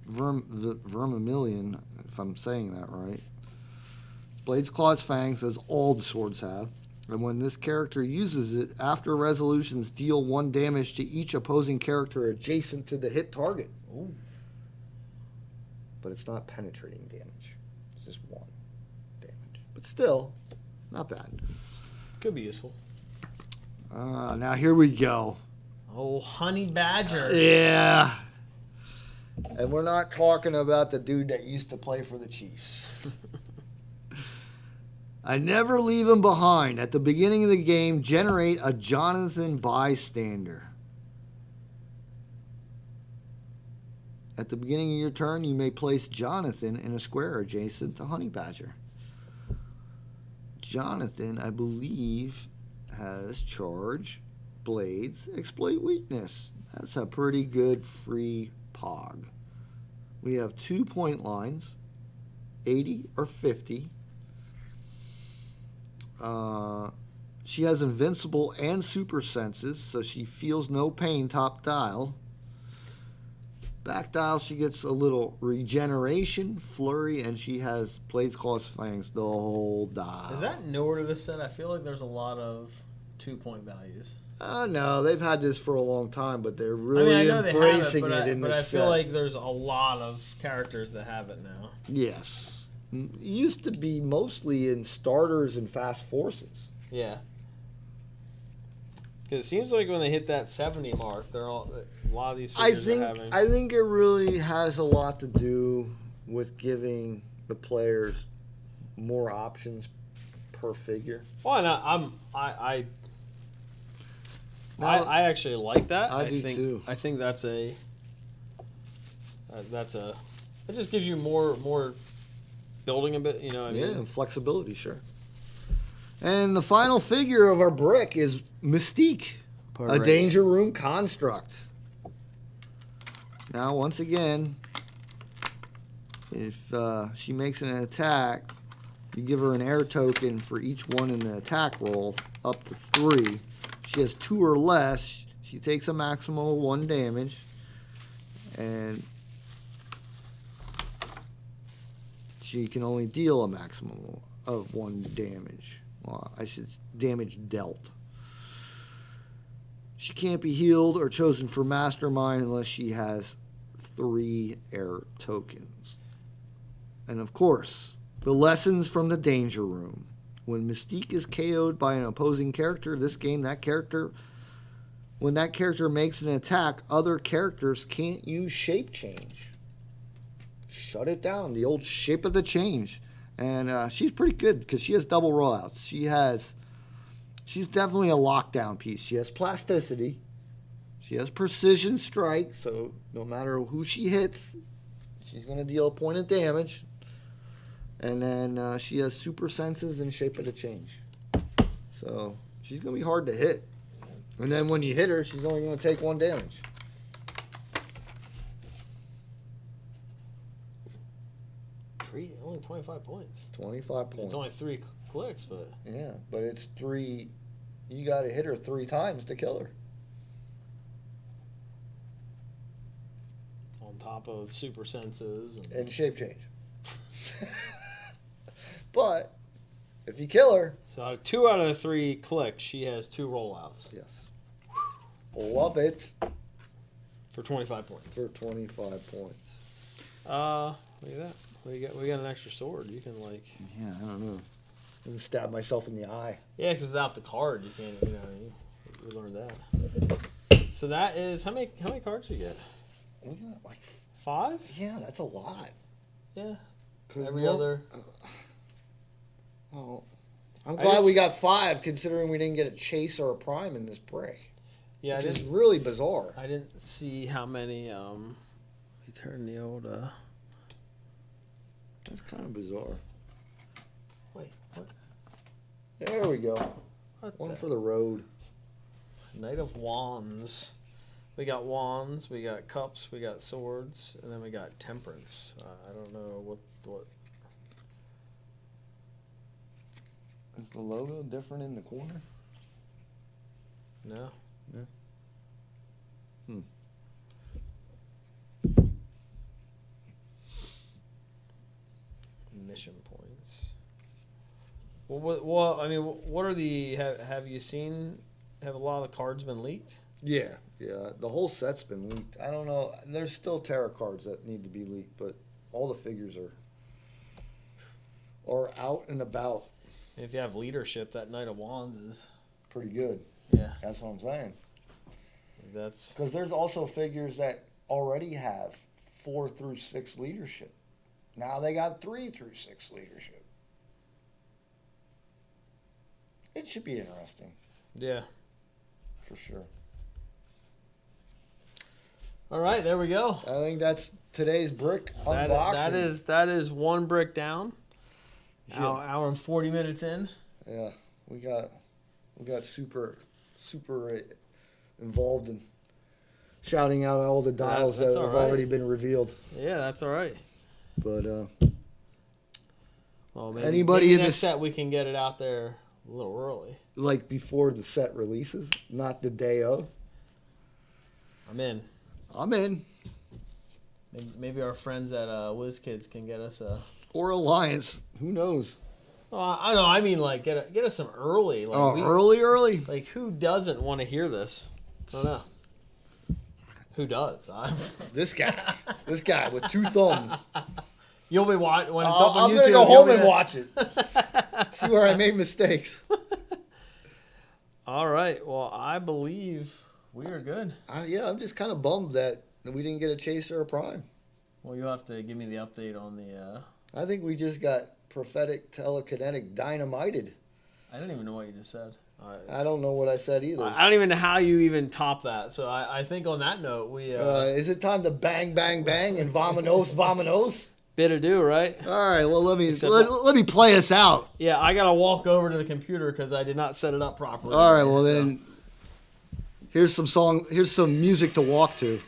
the Vermilion, if I'm saying that right, Blade's Claws Fangs, as all the swords have. And when this character uses it, after resolutions, deal 1 damage to each opposing character adjacent to the hit target. Ooh. But it's not penetrating damage. Just 1 damage. But still, not bad. Could be useful. Now here we go. Oh, Honey Badger. Yeah. And we're not talking about the dude that used to play for the Chiefs. I never leave him behind. At the beginning of the game, generate a Jonathan bystander. At the beginning of your turn, you may place Jonathan in a square adjacent to Honey Badger. Jonathan, I believe, has charge, blades, exploit weakness. That's a pretty good free pog. We have 2-point lines, 80 or 50. She has invincible and super senses, so she feels no pain top dial. Back dial, she gets a little regeneration, flurry, and she has blades, claws, fangs, the whole dial. Is that newer to this set? I feel like there's a lot of 2-point values. No, they've had this for a long time, but they're really embracing it in this set. But I feel like there's a lot of characters that have it now. Yes. It used to be mostly in starters and fast forces. Yeah. Because it seems like when they hit that 70 mark, they're all a lot of these figures are having. I think it really has a lot to do with giving the players more options per figure. Well, and I actually like that. I do think, too. I think that's a. It just gives you more building a bit, you know what I mean? Yeah, and flexibility, sure. And the final figure of our brick is Mystique, a Danger Room construct. Now, once again, if she makes an attack, you give her an air token for each one in the attack roll, up to 3. If she has 2 or less, she takes a maximum of 1 damage. And she can only deal a maximum of 1 damage. Well, I should damage dealt. She can't be healed or chosen for Mastermind unless she has 3 air tokens. And of course, the lessons from the Danger Room. When Mystique is KO'd by an opposing character, when that character makes an attack, other characters can't use shape change. Shut it down, the old shape of the change. And she's pretty good because she has double rollouts. She's definitely a lockdown piece. She has plasticity. She has precision strike, so no matter who she hits, she's going to deal a point of damage. And then she has super senses and shape of the change. So she's going to be hard to hit. And then when you hit her, she's only going to take 1 damage. Only 25 points. 25 points. It's only 3 clicks, but... Yeah, but it's 3... You got to hit her 3 times to kill her. On top of super senses. And shape change. But, if you kill her... So 2 out of the 3 clicks, she has 2 rollouts. Yes. Love it. For 25 points. For 25 points. Look at that. We got an extra sword. You can like. Yeah, I don't know. I can stab myself in the eye. Yeah, because without the card, you can't. You know, we learned that. So that is how many cards do you get? We got like 5. Yeah, that's a lot. Yeah. Every other. Well, I'm glad we got 5, considering we didn't get a chase or a prime in this break. Yeah, which is really bizarre. I didn't see how many. We turned the old. That's kind of bizarre. Wait, what? There we go. One for the road. Knight of Wands. We got wands, we got cups, we got swords, and then we got temperance. I don't know what. Is the logo different in the corner? No. No. Mission points. Well, I mean, what are the? Have you seen? Have a lot of the cards been leaked? Yeah. The whole set's been leaked. I don't know. There's still tarot cards that need to be leaked, but all the figures are. are out and about. If you have leadership, that Knight of Wands is pretty good. Yeah. That's what I'm saying. That's because there's also figures that already have 4 through 6 leadership. Now they got 3 through 6 leadership. It should be interesting. Yeah. For sure. All right, there we go. I think that's today's brick unboxing. That is one brick down. Yeah. Hour and 40 minutes in. Yeah, we got super involved in shouting out all the dials that have already been revealed. Yeah, that's all right. But well, maybe next set we can get it out there a little early. Like before the set releases, not the day of. I'm in. Maybe our friends at WizKids can get us a... Or Alliance. Who knows? I know. I mean, like, get us some early. Like, early? Like, who doesn't want to hear this? I don't know. Who does? This guy. This guy with 2 thumbs. You'll be watching when it's up on YouTube. I'm going to go home and watch it. See where I made mistakes. All right. Well, I believe we are good. Yeah, I'm just kind of bummed that we didn't get a Chaser or Prime. Well, you'll have to give me the update on the... I think we just got prophetic telekinetic dynamited. I don't even know what you just said. I don't know what I said either. I don't even know how you even top that. So I think on that note, we... is it time to bang, bang, bang and vamonos, vamonos? Bit ado, right? All right, well, let me play us out. Yeah, I got to walk over to the computer because I did not set it up properly. All right, well, then here's some music to walk to.